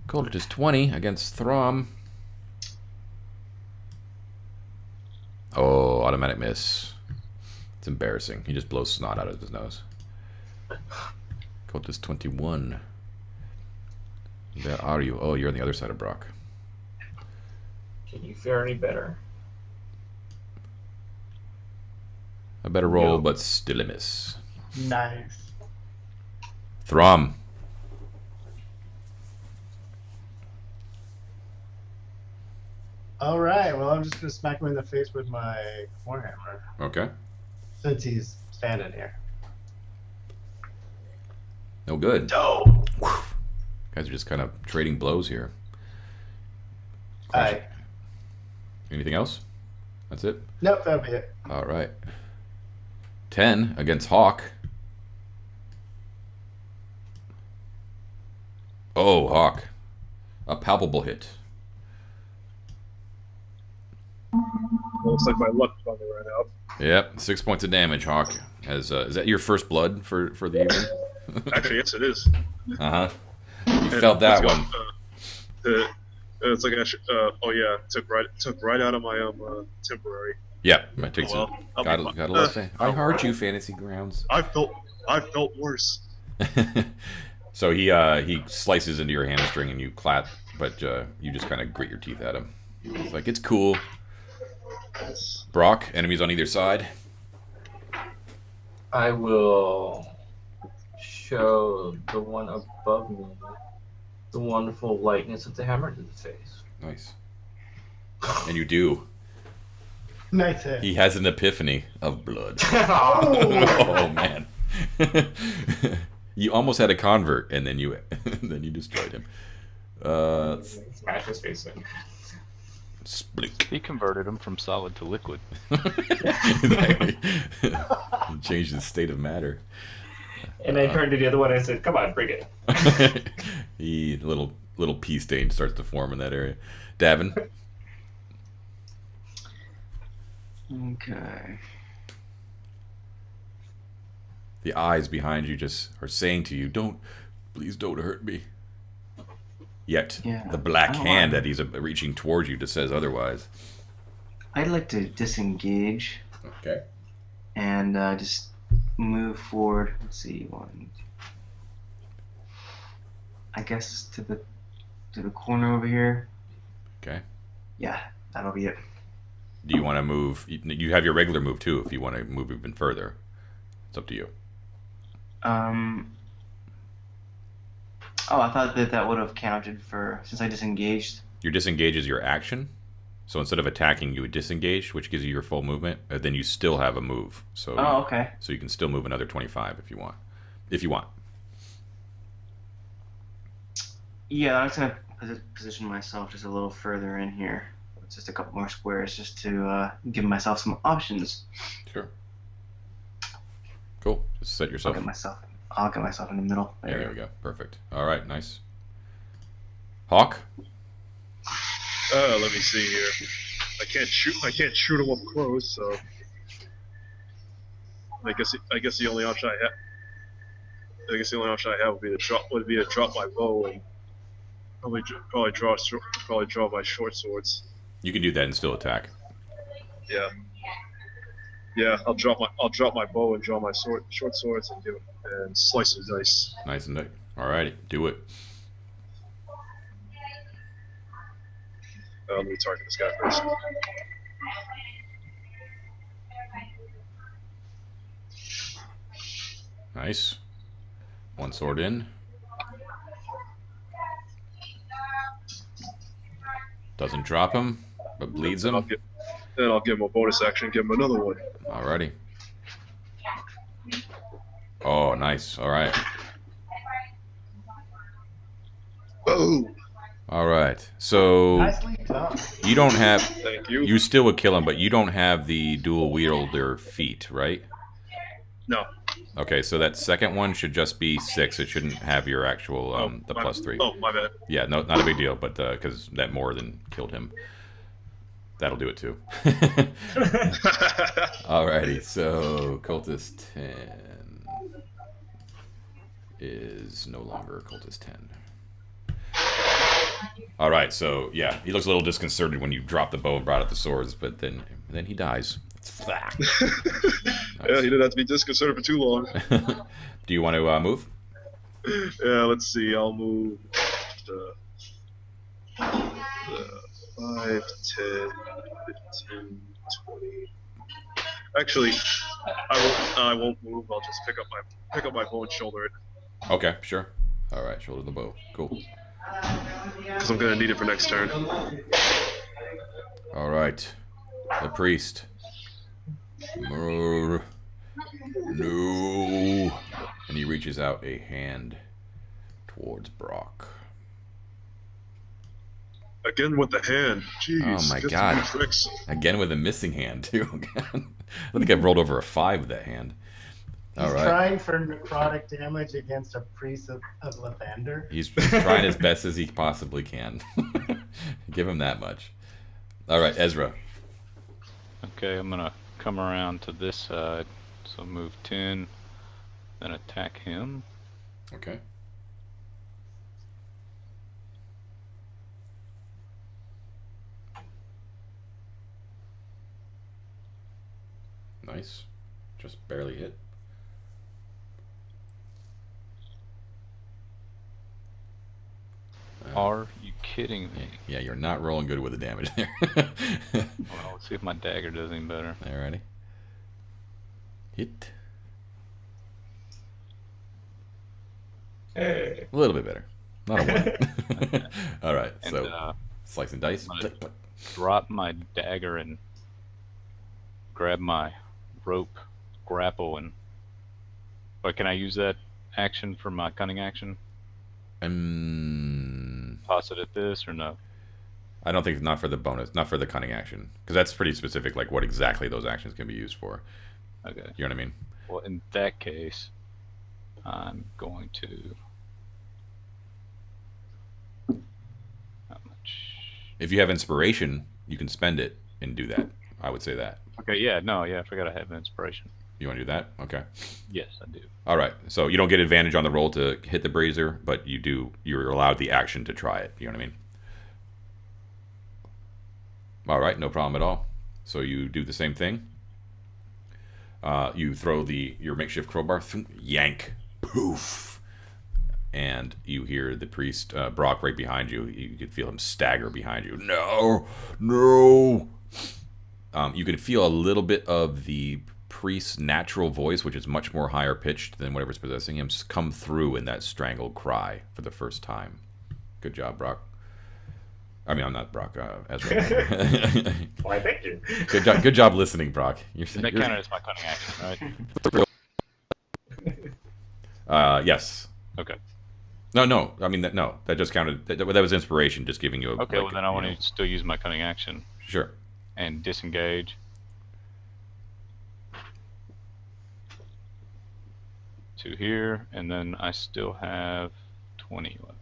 Cultist 20 against Throm. Oh, automatic miss. It's embarrassing. He just blows snot out of his nose. Cultist 21. Where are you? Oh, you're on the other side of Brock. Can you fare any better? A better roll, Nope. but still a miss. Nice. Throm. All right. Well, I'm just gonna smack him in the face with my warhammer Okay. since he's standing here. No good. No. Guys are just kind of trading blows here. Alright. Anything else? That's it? Nope, that'll be it. All right. 10 against Hawk. Oh, Hawk. A palpable hit. Looks like my luck finally ran out. Yep, 6 points of damage, Hawk. As is that your first blood for the evening? Actually, yes, it is. Uh-huh. You felt that It's one. got, it's like I should, oh yeah, took right out of my temporary. Yeah, that takes Oh, well, gotta let say. I heart you, Fantasy Grounds. I felt worse. So he slices into your hamstring and you clap, but you just kind of grit your teeth at him. It's like, it's cool. Brock, enemies on either side. I will show the one above me the wonderful lightness of the hammer to the face. Nice. And you do. Nice hit. He has an epiphany of blood. Oh! Oh man. You almost had a convert and then you destroyed him. Smash his face in. Splink. He converted him from solid to liquid. Exactly. He changed the state of matter. And I turned to the other one and I said, "Come on, bring it." He little pea stain starts to form in that area. Davin. Okay. The eyes behind you just are saying to you, please don't hurt me. Yet Yeah, the black I don't hand want- that he's reaching towards you just says otherwise. I'd like to disengage Okay. and just move forward. Let's see, one. I guess to the corner over here. Okay. Yeah, that'll be it. Do you want to move? You have your regular move too if you want to move even further. It's up to you. Oh, I thought that would have counted for since I disengaged. Your disengage is your action. So instead of attacking, you would disengage, which gives you your full movement. Then you still have a move. So Oh, okay. So you can still move another 25 if you want. If you want. Yeah, I'm just gonna position myself just a little further in here. It's just a couple more squares just to give myself some options. Sure. Cool. Just set I'll yourself. get myself in the middle. There we go. Perfect. All right. Nice. Hawk. Let me see here. I can't shoot him up close, so I guess the only option I have would be to drop my bow and probably draw my short swords. You can do that and still attack. Yeah. Yeah, I'll drop my bow and draw my short swords and slice the dice. Nice and neat. All righty. Do it. Let me target this guy first. Nice. One sword in. Doesn't drop him, but bleeds him. Then I'll give him a bonus action, give him another one. Alrighty. Oh, nice. All right. Boom! All right. So Nicely done. you don't have. Thank you. You still would kill him, but you don't have the dual wielder feat, right? No. Okay, so that second one should just be 6. It shouldn't have your actual the +3. Oh, my bad. Yeah, no, not a big deal, but because that more than killed him. That'll do it too. Alrighty, so cultist 10. is no longer cultist 10. All right, so yeah, he looks a little disconcerted when you drop the bow and brought out the swords, but then he dies. Yeah, he didn't have to be disconcerted for too long. Do you want to move? Yeah, let's see. I'll move 5, 10, 15, 20. Actually, I won't move. I'll just pick up my bow and shoulder it. Okay, sure. All right, shoulder the bow. Cool. Because I'm gonna need it for next turn. All right, the priest. No. And he reaches out a hand towards Brock. Again with the hand. Jeez. Oh my just God. Tricks. Again with a missing hand too. I think I've rolled over a 5 with that hand. All He's right. trying for necrotic damage against a priest of Lathander. He's trying as best as he possibly can. Give him that much. All right, Ezra. Okay, I'm gonna come around to this side. So move 10, then attack him. Okay. Nice. Just barely hit. Are you kidding me? Yeah, you're not rolling good with the damage there. Well, let's see if my dagger does any better. Alrighty. Hit. Hey. A little bit better. Not a 1. All right, And, so slice and dice. I'm gonna drop my dagger and grab my rope, grapple, and. But can I use that action for my cunning action? Toss it at this or no? I don't think not for the bonus, not for the cunning action, because that's pretty specific, like what exactly those actions can be used for. Okay. You know what I mean? Well, in that case, I'm going to. How much? If you have inspiration, you can spend it and do that. I would say that. Okay, yeah, no, yeah, I forgot I have inspiration. You want to do that? Okay. Yes, I do. All right. So you don't get advantage on the roll to hit the brazier, but you do. You're allowed the action to try it. You know what I mean? All right, no problem at all. So you do the same thing. You throw your makeshift crowbar, yank, poof, and you hear the priest Brock right behind you. You can feel him stagger behind you. No. You can feel a little bit of the priest's natural voice, which is much more higher pitched than whatever's possessing him, come through in that strangled cry for the first time. Good job, Brock. I mean, I'm not Brock. Ezra. Why, thank you. Good job listening, Brock. That counted as my cunning action, right? Yes. Okay. No. I mean, that just counted. That was inspiration, just giving you a. Okay, well then I want to still use my cunning action. Sure. And disengage. To here, and then I still have 20 left.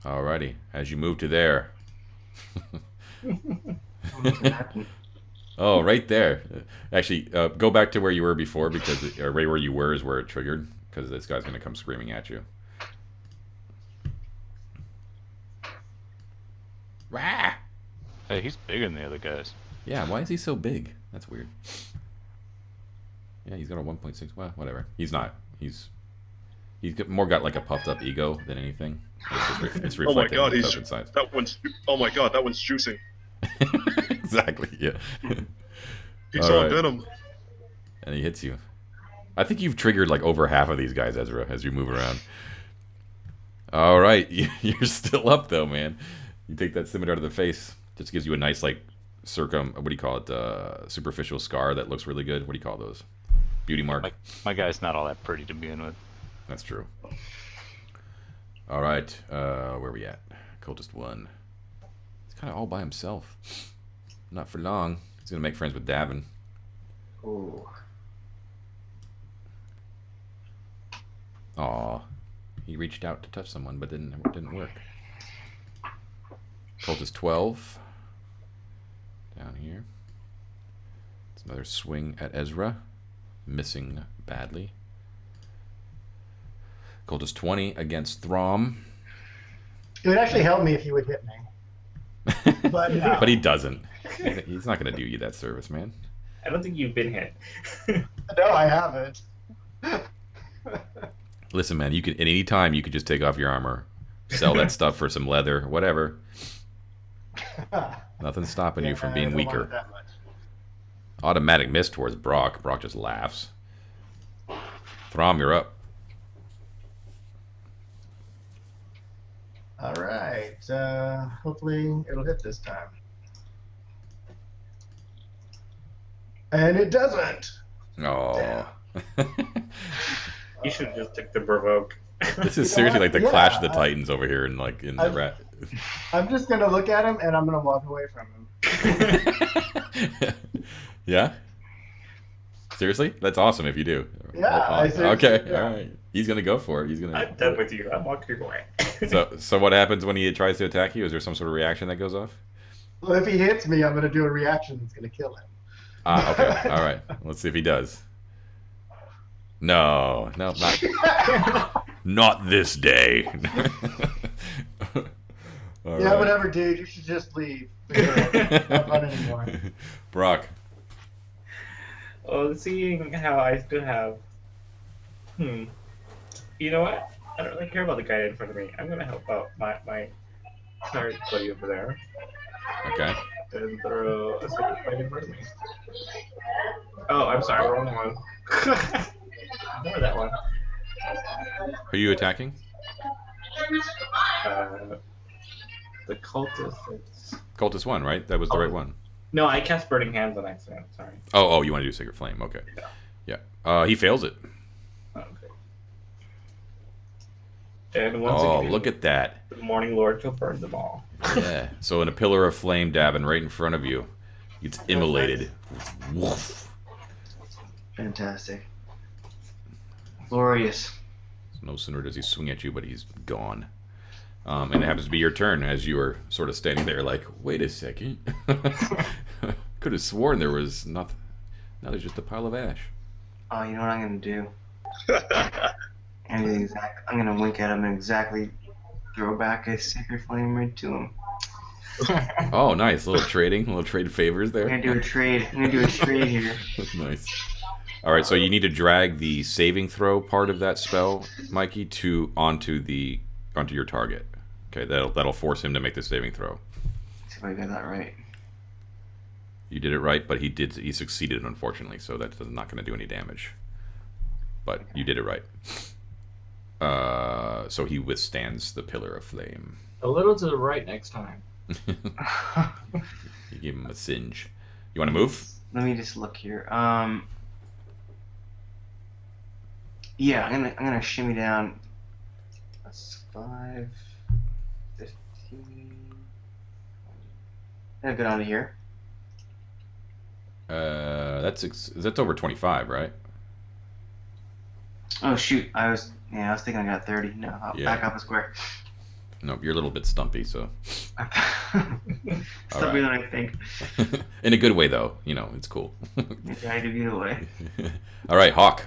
Alrighty. As you move to there. Oh, right there. Actually, go back to where you were before, because right where you were is where it triggered, because this guy's going to come screaming at you. Rah! Hey, he's bigger than the other guys. Yeah, why is he so big? That's weird. Yeah, he's got a 1.6. Well, whatever. He's not. He's more got like a puffed up ego than anything. It's Oh my reflecting God, in inside. Oh my God, that one's juicing. Exactly. Yeah. He's All on right. venom. And he hits you. I think you've triggered like over half of these guys, Ezra, as you move around. All right, you're still up though, man. You take that scimitar to the face. Just gives you a nice like what do you call it? Superficial scar that looks really good. What do you call those? Beauty mark. My guy's not all that pretty to begin with. That's true. All right, where are we at? Cultist 1. He's kind of all by himself. Not for long. He's gonna make friends with Davin. Ooh. Aw, he reached out to touch someone, but didn't work. Cultist 12. Down here. It's another swing at Ezra. Missing badly. Cultist 20 against Throm. It would actually help me if you would hit me. But no. But he doesn't. He's not going to do you that service, man. I don't think you've been hit. No, I haven't. Listen, man, you can at any time you could just take off your armor, sell that stuff for some leather, whatever. Nothing's stopping you from I being don't want weaker. it that much. Automatic miss towards Brock. Brock just laughs. Throm, you're up. All right. Hopefully it'll hit this time. And it doesn't. Oh. You should have just took the provoke. This is seriously like the Clash of the Titans over here in the rat. I'm just gonna look at him and I'm gonna walk away from him. Yeah? Seriously? That's awesome if you do. Yeah. Okay, yeah. all right. He's gonna go for it. He's gonna. I'm done with you. I'm walking away. So what happens when he tries to attack you? Is there some sort of reaction that goes off? Well, if he hits me, I'm gonna do a reaction that's gonna kill him. Okay. All right. Let's see if he does. No, not this day. All Yeah, right. whatever, dude. You should just leave. Not fun anymore. Brock. Well, seeing how I still have. You know what? I don't really care about the guy in front of me. I'm gonna help out my pirate buddy over there Okay. and throw a second fight in front of me. Oh, I'm sorry, wrong one. Ignore that one. Are you attacking? The cultist. Cultist 1, right? That was the right one. No, I cast Burning Hands on accident. Sorry. Oh, you want to do Sacred Flame? Okay. Yeah. He fails it. Okay. And once again, Look at that. the Morning Lord shall burn them all. Yeah. So in a pillar of flame dabbing right in front of you, it's immolated. Woof. Fantastic. Glorious. No sooner does he swing at you, but he's gone. And it happens to be your turn as you are sort of standing there like, wait a second. Could have sworn there was nothing. Now there's just a pile of ash. Oh, you know what I'm gonna do? I'm gonna wink at him and exactly throw back a Sacred Flame right to him. Oh, nice. Little trade favors there. I'm gonna do a trade. Here. That's nice. All right, so you need to drag the saving throw part of that spell, Mikey, onto your target. Okay, that'll force him to make the saving throw. See if I got that right. You did it right, but he succeeded, unfortunately, so that's not going to do any damage. But you did it right. So he withstands the pillar of flame. A little to the right next time. You give him a singe. You want to move? Let me just look here. Yeah, I'm gonna shimmy down. That's 5, 15. I'll go down to here. That's over 25, right? Oh shoot! I was thinking I got 30. No, I'll back up a square. Nope, you're a little bit stumpy, so. Stumpy than I think. In a good way, though. It's cool. I do either way. All right, Hawk.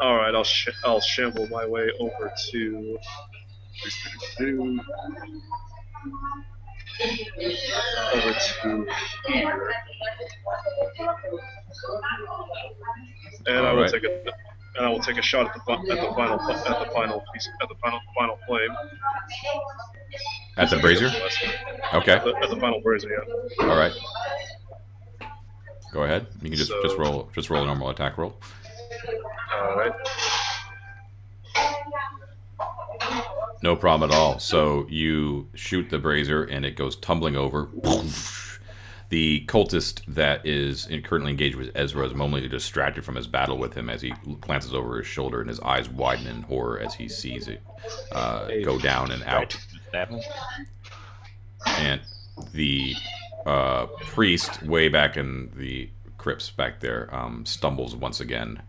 All right, I'll shamble my way over to. Over to here. And I will take a shot at the final flame. At the brazier? Okay. At the final brazier, yeah. All right. Go ahead. You can just roll a normal attack roll. All right. No problem at all. So you shoot the brazier and it goes tumbling over. The cultist that is currently engaged with Ezra is momentarily distracted from his battle with him as he glances over his shoulder and his eyes widen in horror as he sees it go down and out. And the priest way back in the crypts back there stumbles once again.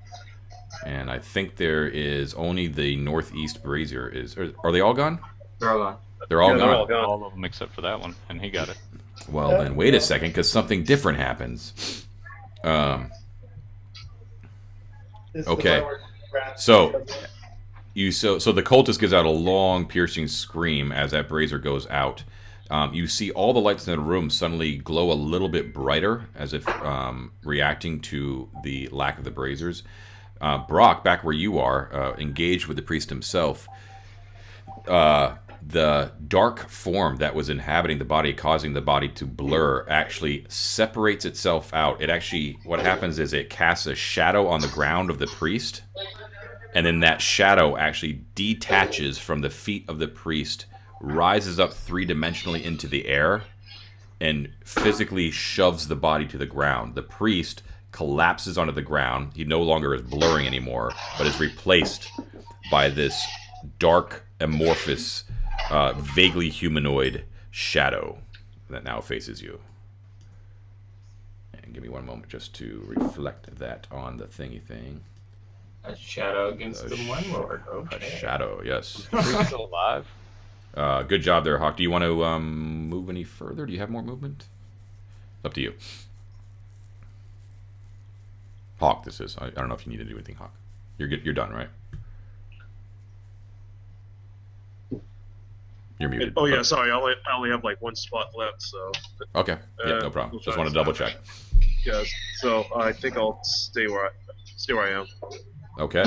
And I think there is only the northeast brazier are they all gone? They're all gone. They're all gone. All of them except for that one, and he got it. Well, then wait a second, because something different happens. This Okay. is the part where So so the cultist gives out a long, piercing scream as that brazier goes out. You see all the lights in the room suddenly glow a little bit brighter, as if reacting to the lack of the braziers. Brock, back where you are, engaged with the priest himself. The dark form that was inhabiting the body, causing the body to blur, actually separates itself out. It actually, what happens is it casts a shadow on the ground of the priest, and then that shadow actually detaches from the feet of the priest, rises up three-dimensionally into the air, and physically shoves the body to the ground. The priest collapses onto the ground. He no longer is blurring anymore, but is replaced by this dark, amorphous, vaguely humanoid shadow that now faces you. And give me one moment just to reflect that on the thingy thing. A shadow against the one lord. A Okay. shadow, yes. Priest still alive? Good job there, Hawk. Do you want to move any further? Do you have more movement? Up to you. Hawk, this is. I don't know if you need to do anything, Hawk. You're good. You're done, right? You're muted. Oh yeah, sorry. I only have like one spot left, so. Okay. Yeah, no problem. Just want to double check. Yeah. So I think I'll stay where I am. Okay.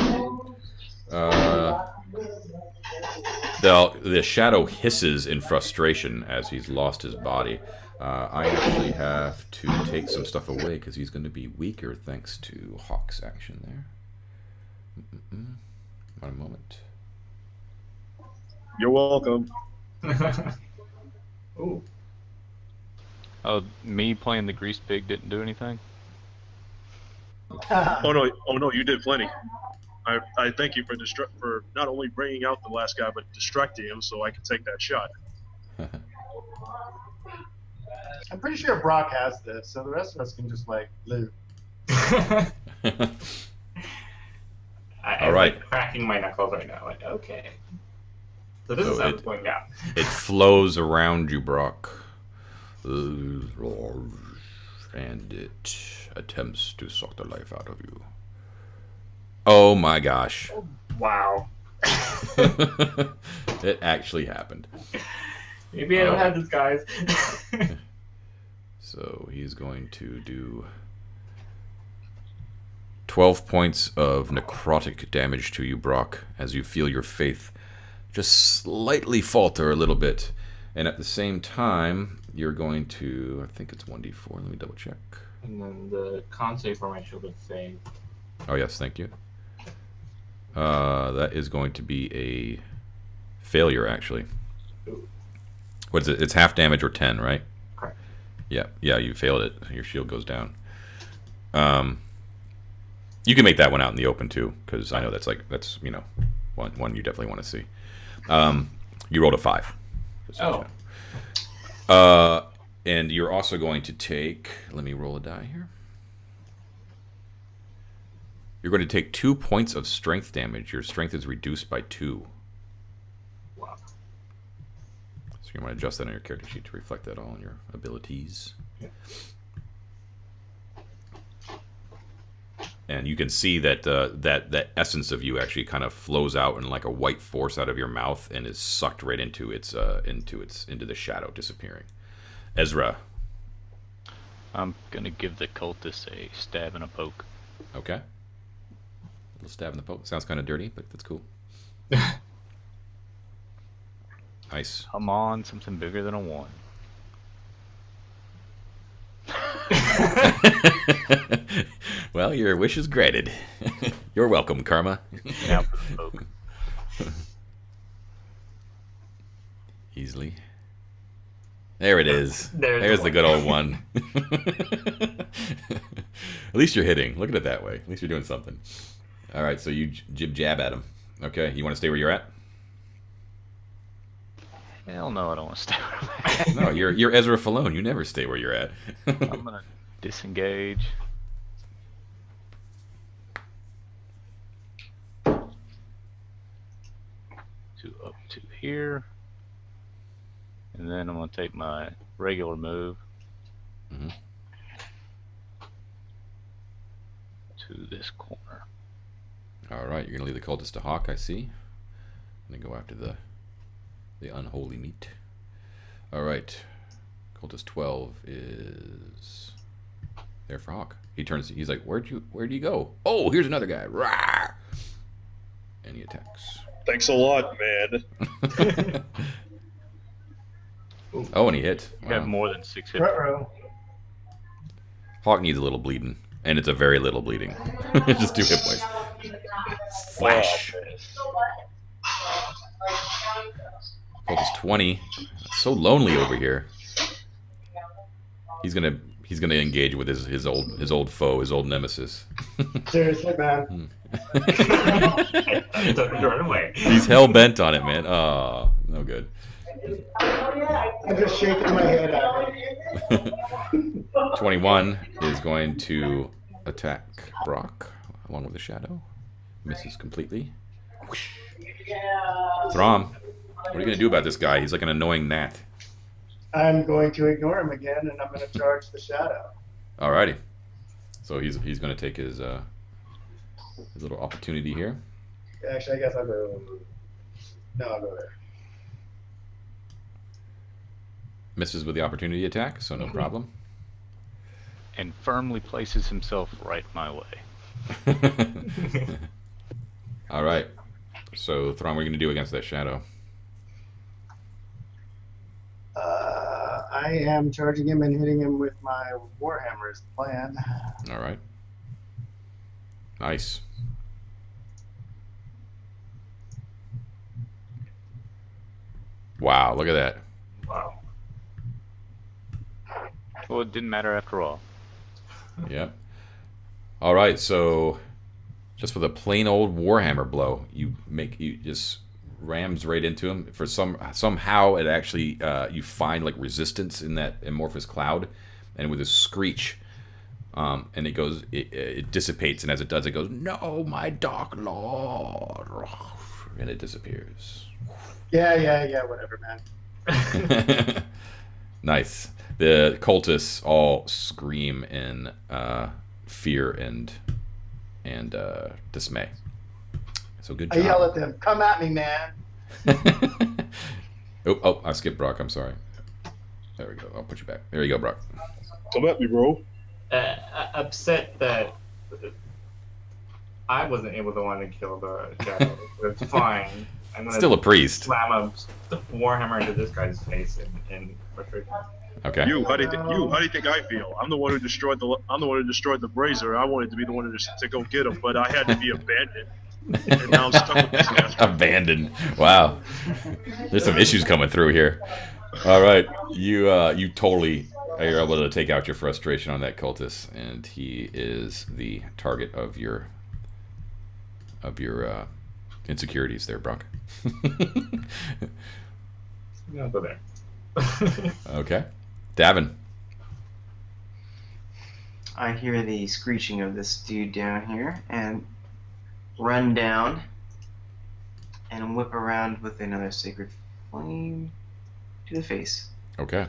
The shadow hisses in frustration as he's lost his body. I actually have to take some stuff away because he's going to be weaker thanks to Hawk's action there. One moment. You're welcome. Ooh. Oh, me playing the grease pig didn't do anything? Oh no, you did plenty. I thank you for not only bringing out the last guy, but distracting him so I could take that shot. I'm pretty sure Brock has this, so the rest of us can just like live. I'm All right. like cracking my knuckles right now. Like, okay. So this is how it's going down. It flows around you, Brock. And it attempts to suck the life out of you. Oh my gosh. Wow. It actually happened. Maybe I don't have this, guys. So he's going to do 12 points of necrotic damage to you, Brock, as you feel your faith just slightly falter a little bit. And at the same time, you're going to, I think it's 1d4. Let me double check. And then the con save for my shield of faith. Oh, yes, thank you. That is going to be a failure, actually. Ooh. What is it? It's half damage or 10, right? Correct. Yeah, you failed it. Your shield goes down. You can make that one out in the open, too, because I know that's one you definitely want to see. You rolled a 5. Just so you know. And you're also going to take, let me roll a die here. You're going to take 2 points of strength damage. Your strength is reduced by 2. Wow. So you want to adjust that on your character sheet to reflect that all in your abilities. Yeah. And you can see that that essence of you actually kind of flows out in like a white force out of your mouth and is sucked right into the shadow, disappearing. Ezra. I'm gonna give the cultist a stab and a poke. Okay. A little stab in the poke. Sounds kind of dirty, but that's cool. Nice. Come on, something bigger than a 1. Well, your wish is granted. You're welcome, Karma. Now for the poke. Easily. There it is. There's the good old one. At least you're hitting. Look at it that way. At least you're doing something. All right, so you jab at him. Okay, you want to stay where you're at? Hell no, I don't want to stay where I'm at. No, you're Ezra Falone. You never stay where you're at. I'm gonna disengage. Up to here. And then I'm gonna take my regular move Mhm. to this corner. All right, you're gonna leave the cultist to Hawk. I see. I'm gonna go after the unholy meat. All right, cultist 12 is there for Hawk. He turns. He's like, where do you go? Oh, here's another guy. Rah! And he attacks. Thanks a lot, man. Oh, and he hit. You have Wow. more than 6 hit. Ruh-roh. Hawk needs a little bleeding, and it's a very little bleeding. Just 2 hit points. Flash. Cultist 20. So lonely over here. He's gonna engage with his old foe, his old nemesis. Seriously, man. I took it right away. He's hell bent on it, man. Oh, no good. I'm just shaking my head at it. 21 is going to attack Brock along with the shadow. Misses completely. Whoosh. Throm, what are you gonna do about this guy? He's like an annoying gnat. I'm going to ignore him again, and I'm going to charge the shadow. Alrighty. So he's gonna take his little opportunity here. Actually, I guess I'll go. No, I'll go there. Misses with the opportunity attack, so no problem. And firmly places himself right my way. All right. So Throm, what are you gonna do against that shadow? I am charging him and hitting him with my Warhammer is the plan. All right. Nice. Wow, look at that. Wow. Well, it didn't matter after all. Yep. All right, so just for the plain old Warhammer blow, you just rams right into him. For somehow it actually you find like resistance in that amorphous cloud, and with a screech, and it dissipates, and as it does, it goes, "No, my dark lord," and it disappears. Yeah, whatever, man. Nice. The cultists all scream in fear and dismay. So good I job. yell at them, "Come at me, man!" oh, I skipped Brock. I'm sorry. There we go. I'll put you back. There you go, Brock. Come at me, bro. Upset that I wasn't able to want to kill the shadow. It's fine. I'm gonna Still a priest. slam a warhammer into this guy's face in frustration. Okay. How do you think I feel? I'm the one who destroyed the brazier. I wanted to be the one to go get him, but I had to be abandoned. And now I'm stuck with this guy. Abandoned. Wow. There's some issues coming through here. All right. You totally are able to take out your frustration on that cultist, and he is the target of your insecurities there, Brock. I'll go there. Okay. Davin. I hear the screeching of this dude down here and run down and whip around with another sacred flame to the face. Okay.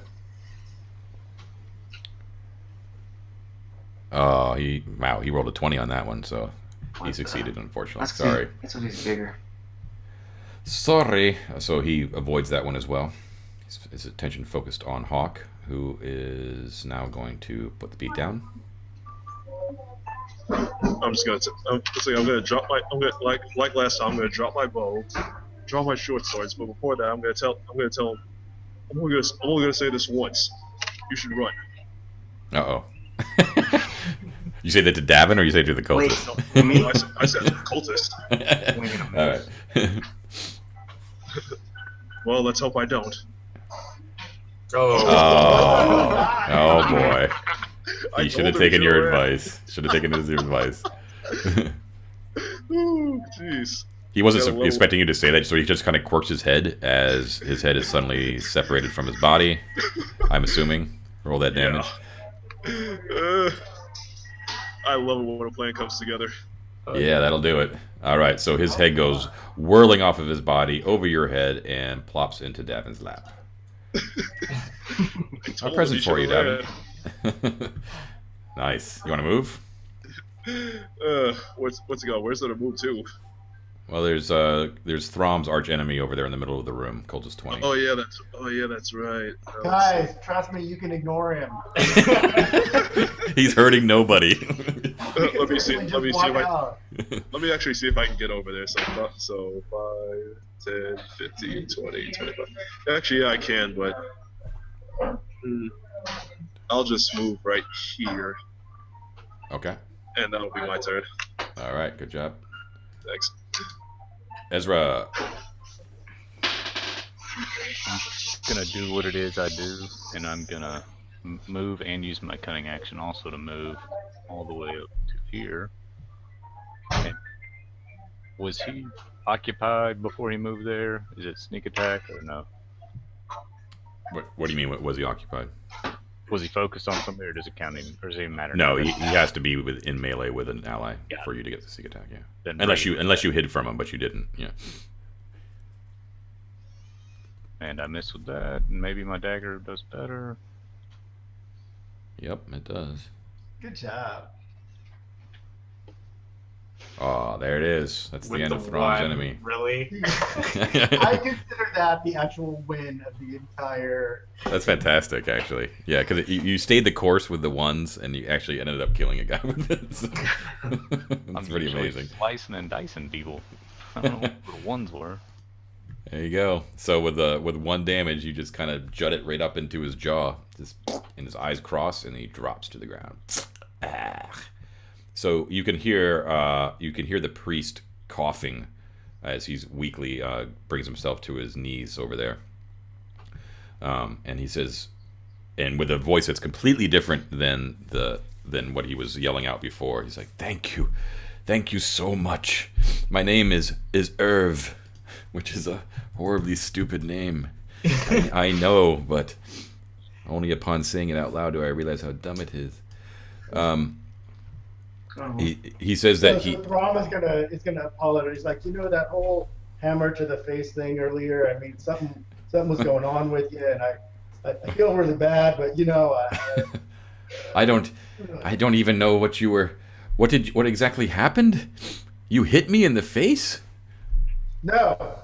He rolled a 20 on that one, so he succeeded, unfortunately. That's Sorry. good. That's what he's bigger. Sorry. So he avoids that one as well. His attention focused on Hawk, who is now going to put the beat down. I'm gonna drop my. Like last time. I'm gonna drop my bow, draw my short swords. But before that, I'm only gonna say this once. You should run. Uh-oh. You say that to Davin, or you say it to the cultist? Wait, me? I said cultist. All right. Well, let's hope I don't. Oh boy. I He should have told him taken to your go ahead. advice. Should have taken his advice. Ooh, jeez. He wasn't Got a little- expecting you to say that, so he just kind of quirks his head as his head is suddenly separated from his body. I'm assuming. Roll that damage. I love it when a plan comes together. Yeah, that'll do it. All right, so his head goes whirling off of his body over your head and plops into Davin's lap. A present for you, Davin. Nice. You want to move? What's it going? Where's it to move to? Well, there's Throm's arch enemy over there in the middle of the room, Cultist 20. Oh yeah, that's right. Guys, trust me, you can ignore him. He's hurting nobody. Let me see. Just Let me see walk if I. out. Let me actually see if I can get over there. So 5, 10, 15, 20, 25. Actually, yeah, I can, but I'll just move right here, Okay. and that'll be my turn. All right. Good job. Thanks. Ezra. I'm gonna do what it is I do, and I'm gonna move and use my cunning action also to move all the way up to here. And was he occupied before he moved there? Is it sneak attack or no? What do you mean? Was he occupied? Was he focused on something, or does it count? Or does it even matter? No, he has to be in melee with an ally Got for you to get the sneak attack. Yeah. Then Unless right. you hid from him, but you didn't. Yeah. And I missed with that. And maybe my dagger does better. Yep, it does. Good job. Oh, there it is. That's With the end the of Thrawn's one, enemy. Really? I consider that the actual win of the entire. That's fantastic, actually. Yeah, because you stayed the course with the ones, and you actually ended up killing a guy with it. So that's pretty usually amazing. Slicing and dicing people. I don't know what the ones were. There you go. So with one damage, you just kind of jut it right up into his jaw, and his eyes cross, and he drops to the ground. So you can hear the priest coughing as he's weakly brings himself to his knees over there, and he says, and with a voice that's completely different than what he was yelling out before. He's like, "Thank you so much. My name is Irv, which is a horribly stupid name. I know, but only upon saying it out loud do I realize how dumb it is." He says that So Thrawn is gonna apologize. He's like, that whole hammer to the face thing earlier. I mean, something was going on with you, and I feel really bad, but I don't even know what you were. What exactly happened? You hit me in the face? No,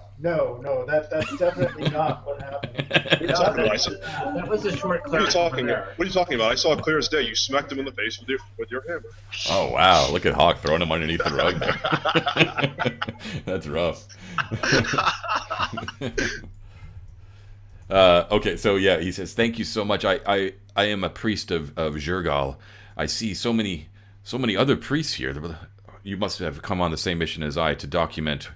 that's definitely not what happened. That was a short What are you talking there. about? What are you talking about? I saw it clear as day. You smacked him in the face with your hammer. Oh wow! Look at Hawk throwing him underneath the rug there. That's rough. Okay, so yeah, he says, "Thank you so much. I am a priest of Zhurgal. I see so many other priests here. You must have come on the same mission as I to document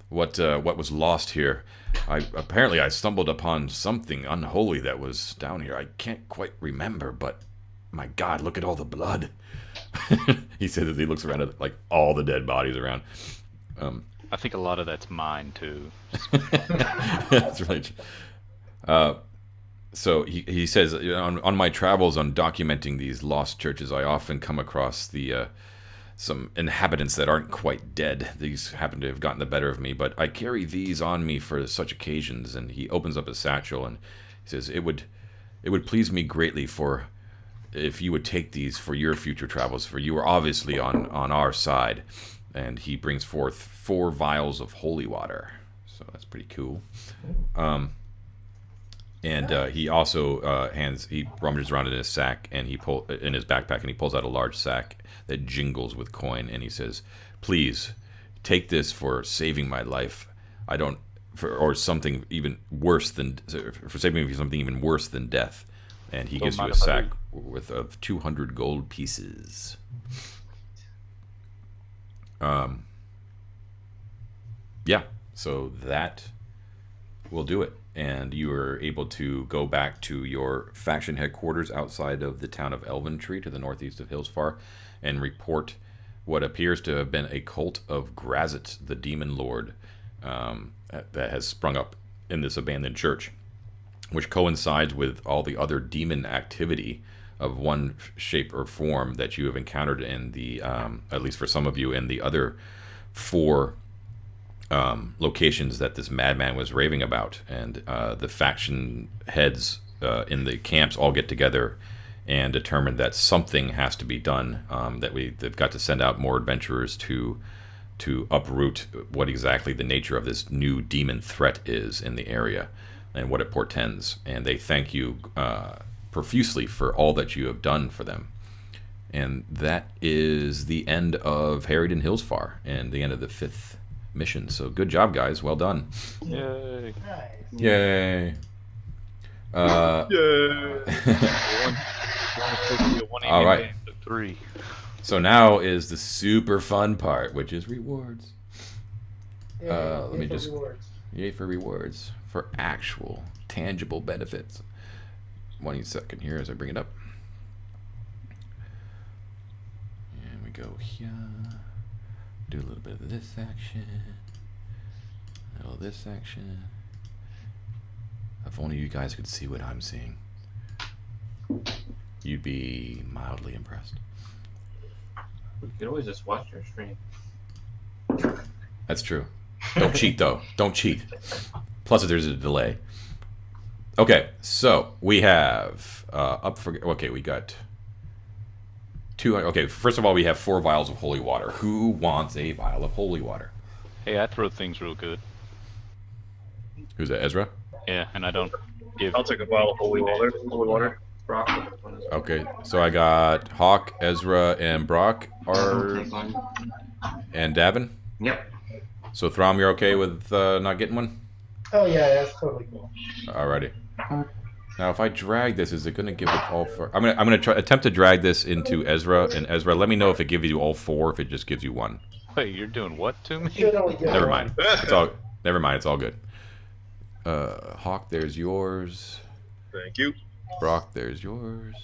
what was lost here. Apparently I stumbled upon something unholy that was down here. I can't quite remember, but my God, look at all the blood." He says as he looks around at like all the dead bodies around. I think a lot of that's mine too. That's right. So he says, on my travels on documenting these lost churches, I often come across some inhabitants that aren't quite dead. These happen to have gotten the better of me, but I carry these on me for such occasions. And he opens up his satchel and he says, it would please me greatly if you would take these for your future travels, for you are obviously on our side. And he brings forth 4 vials of holy water. So that's pretty cool. And he also he rummages around in his sack and in his backpack, and he pulls out a large sack that jingles with coin, and he says, "Please take this for saving my life. Or something even worse than for saving me from something even worse than death." And he gives you a sack of 200 gold pieces. Yeah, so that will do it. And you are able to go back to your faction headquarters outside of the town of Elventree to the northeast of Hillsfar and report what appears to have been a cult of Grazit, the demon lord, that has sprung up in this abandoned church, which coincides with all the other demon activity of one shape or form that you have encountered in the, at least for some of you, in the other 4 locations that this madman was raving about. And the faction heads in the camps all get together and determined that something has to be done. They've got to send out more adventurers to uproot what exactly the nature of this new demon threat is in the area and what it portends. And they thank you profusely for all that you have done for them. And that is the end of Harried and Hillsfar and the end of the 5th mission. So good job, guys. Well done. Yay. Nice. Yay. All right. 3. So now is the super fun part, which is rewards. Yeah, Let me just... rewards. Yay for rewards. For actual, tangible benefits. 1 second here as I bring it up. And we go here. Do a little bit of this action. A little of this action. If only you guys could see what I'm seeing, you'd be mildly impressed. You could always just watch your stream. That's true. Don't cheat, though. Don't cheat. Plus, there's a delay. Okay, so we have okay, we got 2. Okay, first of all, we have 4 vials of holy water. Who wants a vial of holy water? Hey, I throw things real good. Who's that, Ezra? Yeah, and I don't give. I'll take a bottle of holy water. Holy water. Brock will take one as well. Okay, so I got Hawk, Ezra, and Brock, I'll take one. and Davin. Yep. So Throm, you're okay with not getting one? Oh yeah, that's totally cool. Alrighty. Now, if I drag this, is it going to give it all 4? I'm gonna try attempt to drag this into Ezra, and Ezra, let me know if it gives you all 4, if it just gives you 1. Wait, you're doing what to me? Should only get Never one. mind. It's all. Never mind. It's all good. Hawk, there's yours. Thank you. Brock, there's yours.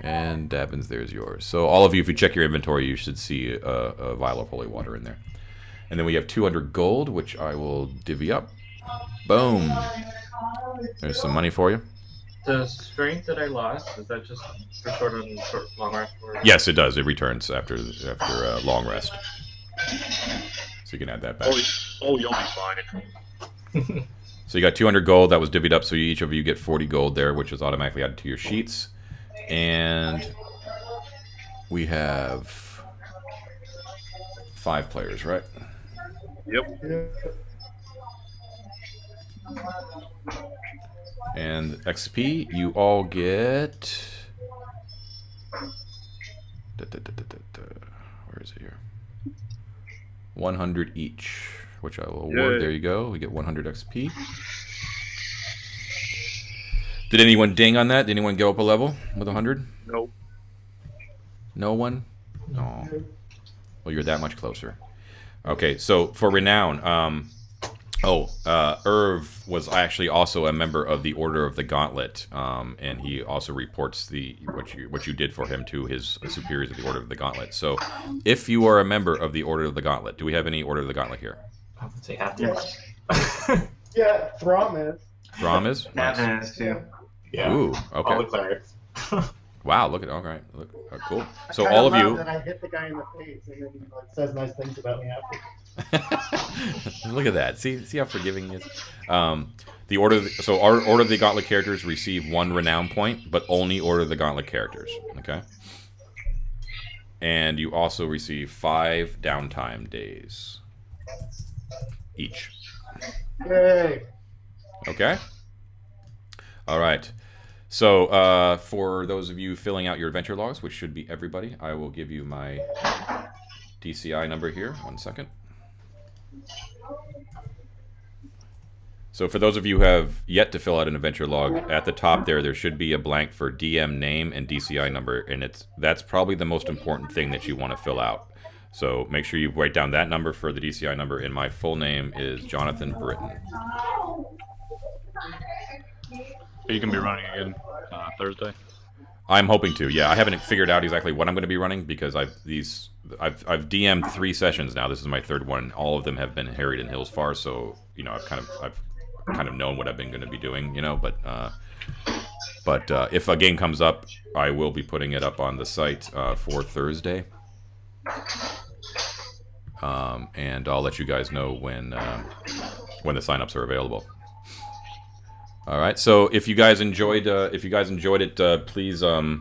And Davin's, there's yours. So all of you, if you check your inventory, you should see a vial of holy water in there. And then we have 200 gold, which I will divvy up. Boom. There's some money for you. The strength that I lost, is that just for long rest? Or... Yes, it does. It returns after long rest. So you can add that back. Oh, you'll be fine. So you got 200 gold. That was divvied up, so each of you get 40 gold there, which is automatically added to your sheets. And we have 5 players, right? Yep. And XP, you all get... Where is it here? 100 each, which I will award. Yay. There you go. We get 100 XP. Did anyone ding on that? Did anyone go up a level with 100? Nope. No one? No. Well, you're that much closer. Okay, so for renown, Irv was actually also a member of the Order of the Gauntlet, and he also reports what you did for him to his superiors of the Order of the Gauntlet. So, if you are a member of the Order of the Gauntlet, do we have any Order of the Gauntlet here? I would say half Yes. Yeah, Throm is. Throm is? Nice. Davin is too. Yeah. Ooh, All the okay. clerics. Wow, look at all right. Look, cool. I So kinda all of love you. that I hit the guy in the face and then he says nice things about me after. Look at that. See how forgiving he is. The order. So our Order of the Gauntlet characters receive 1 renown point, but only Order of the Gauntlet characters. Okay. And you also receive 5 downtime days each. Yay! Okay. All right. So for those of you filling out your adventure logs, which should be everybody, I will give you my DCI number here. 1 second. So for those of you who have yet to fill out an adventure log, at the top there should be a blank for DM name and DCI number, and that's probably the most important thing that you want to fill out. So make sure you write down that number for the DCI number, and my full name is Jonathan Britton. Are you gonna be running again Thursday? I'm hoping to. Yeah, I haven't figured out exactly what I'm going to be running because I've DM'd 3 sessions now. This is my 3rd one. All of them have been Harried and Hillsfar, so I've kind of known what I've been going to be doing. But if a game comes up, I will be putting it up on the site for Thursday, and I'll let you guys know when the signups are available. All right. So if you guys enjoyed it, please follow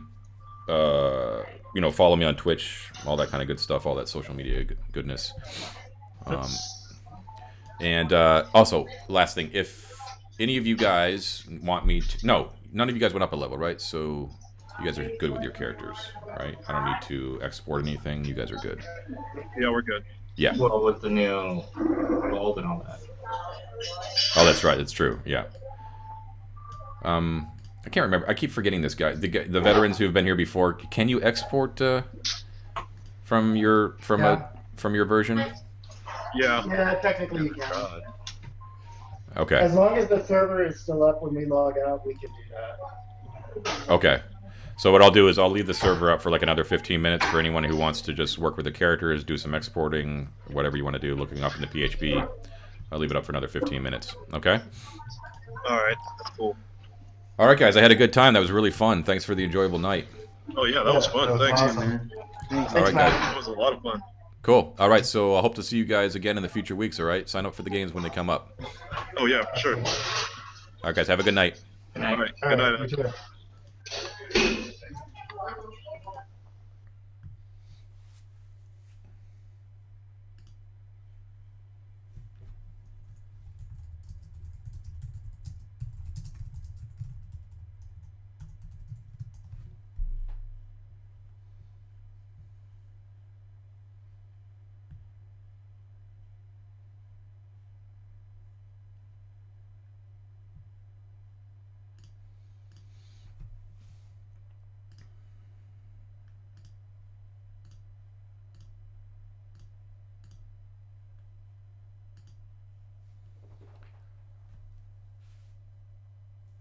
me on Twitch, all that kind of good stuff, all that social media goodness. And also, last thing, if any of you guys want me to, no, none of you guys went up a level, right? So you guys are good with your characters, right? I don't need to export anything. You guys are good. Yeah, we're good. Yeah. Well, with the new gold and all that. Oh, that's right. That's true. Yeah. I can't remember. I keep forgetting this guy. The veterans who have been here before. Can you export from your version? Yeah. Yeah, technically you can. God. Okay. As long as the server is still up when we log out, we can do that. Okay. So what I'll do is I'll leave the server up for like another 15 minutes for anyone who wants to just work with the characters, do some exporting, whatever you want to do, looking up into PHP. I'll leave it up for another 15 minutes. Okay? All right. That's cool. All right, guys. I had a good time. That was really fun. Thanks for the enjoyable night. Oh yeah, that was fun. Thanks. Awesome, man. Thanks. All right, guys. That was a lot of fun. Cool. All right. So I hope to see you guys again in the future weeks. All right. Sign up for the games when they come up. Oh yeah, for sure. All right, guys. Have a good night. Good night. All right. All Good right, night. you too.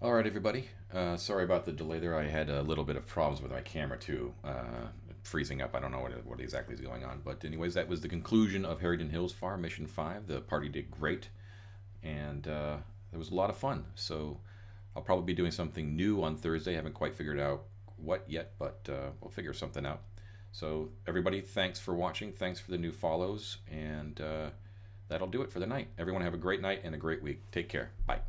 All right, everybody. Sorry about the delay there. I had a little bit of problems with my camera too, freezing up. I don't know what exactly is going on. But anyways, that was the conclusion of Harried and Hillsfar Mission 5. The party did great, and it was a lot of fun. So I'll probably be doing something new on Thursday. I haven't quite figured out what yet, but we'll figure something out. So everybody, thanks for watching. Thanks for the new follows, and that'll do it for the night. Everyone have a great night and a great week. Take care. Bye.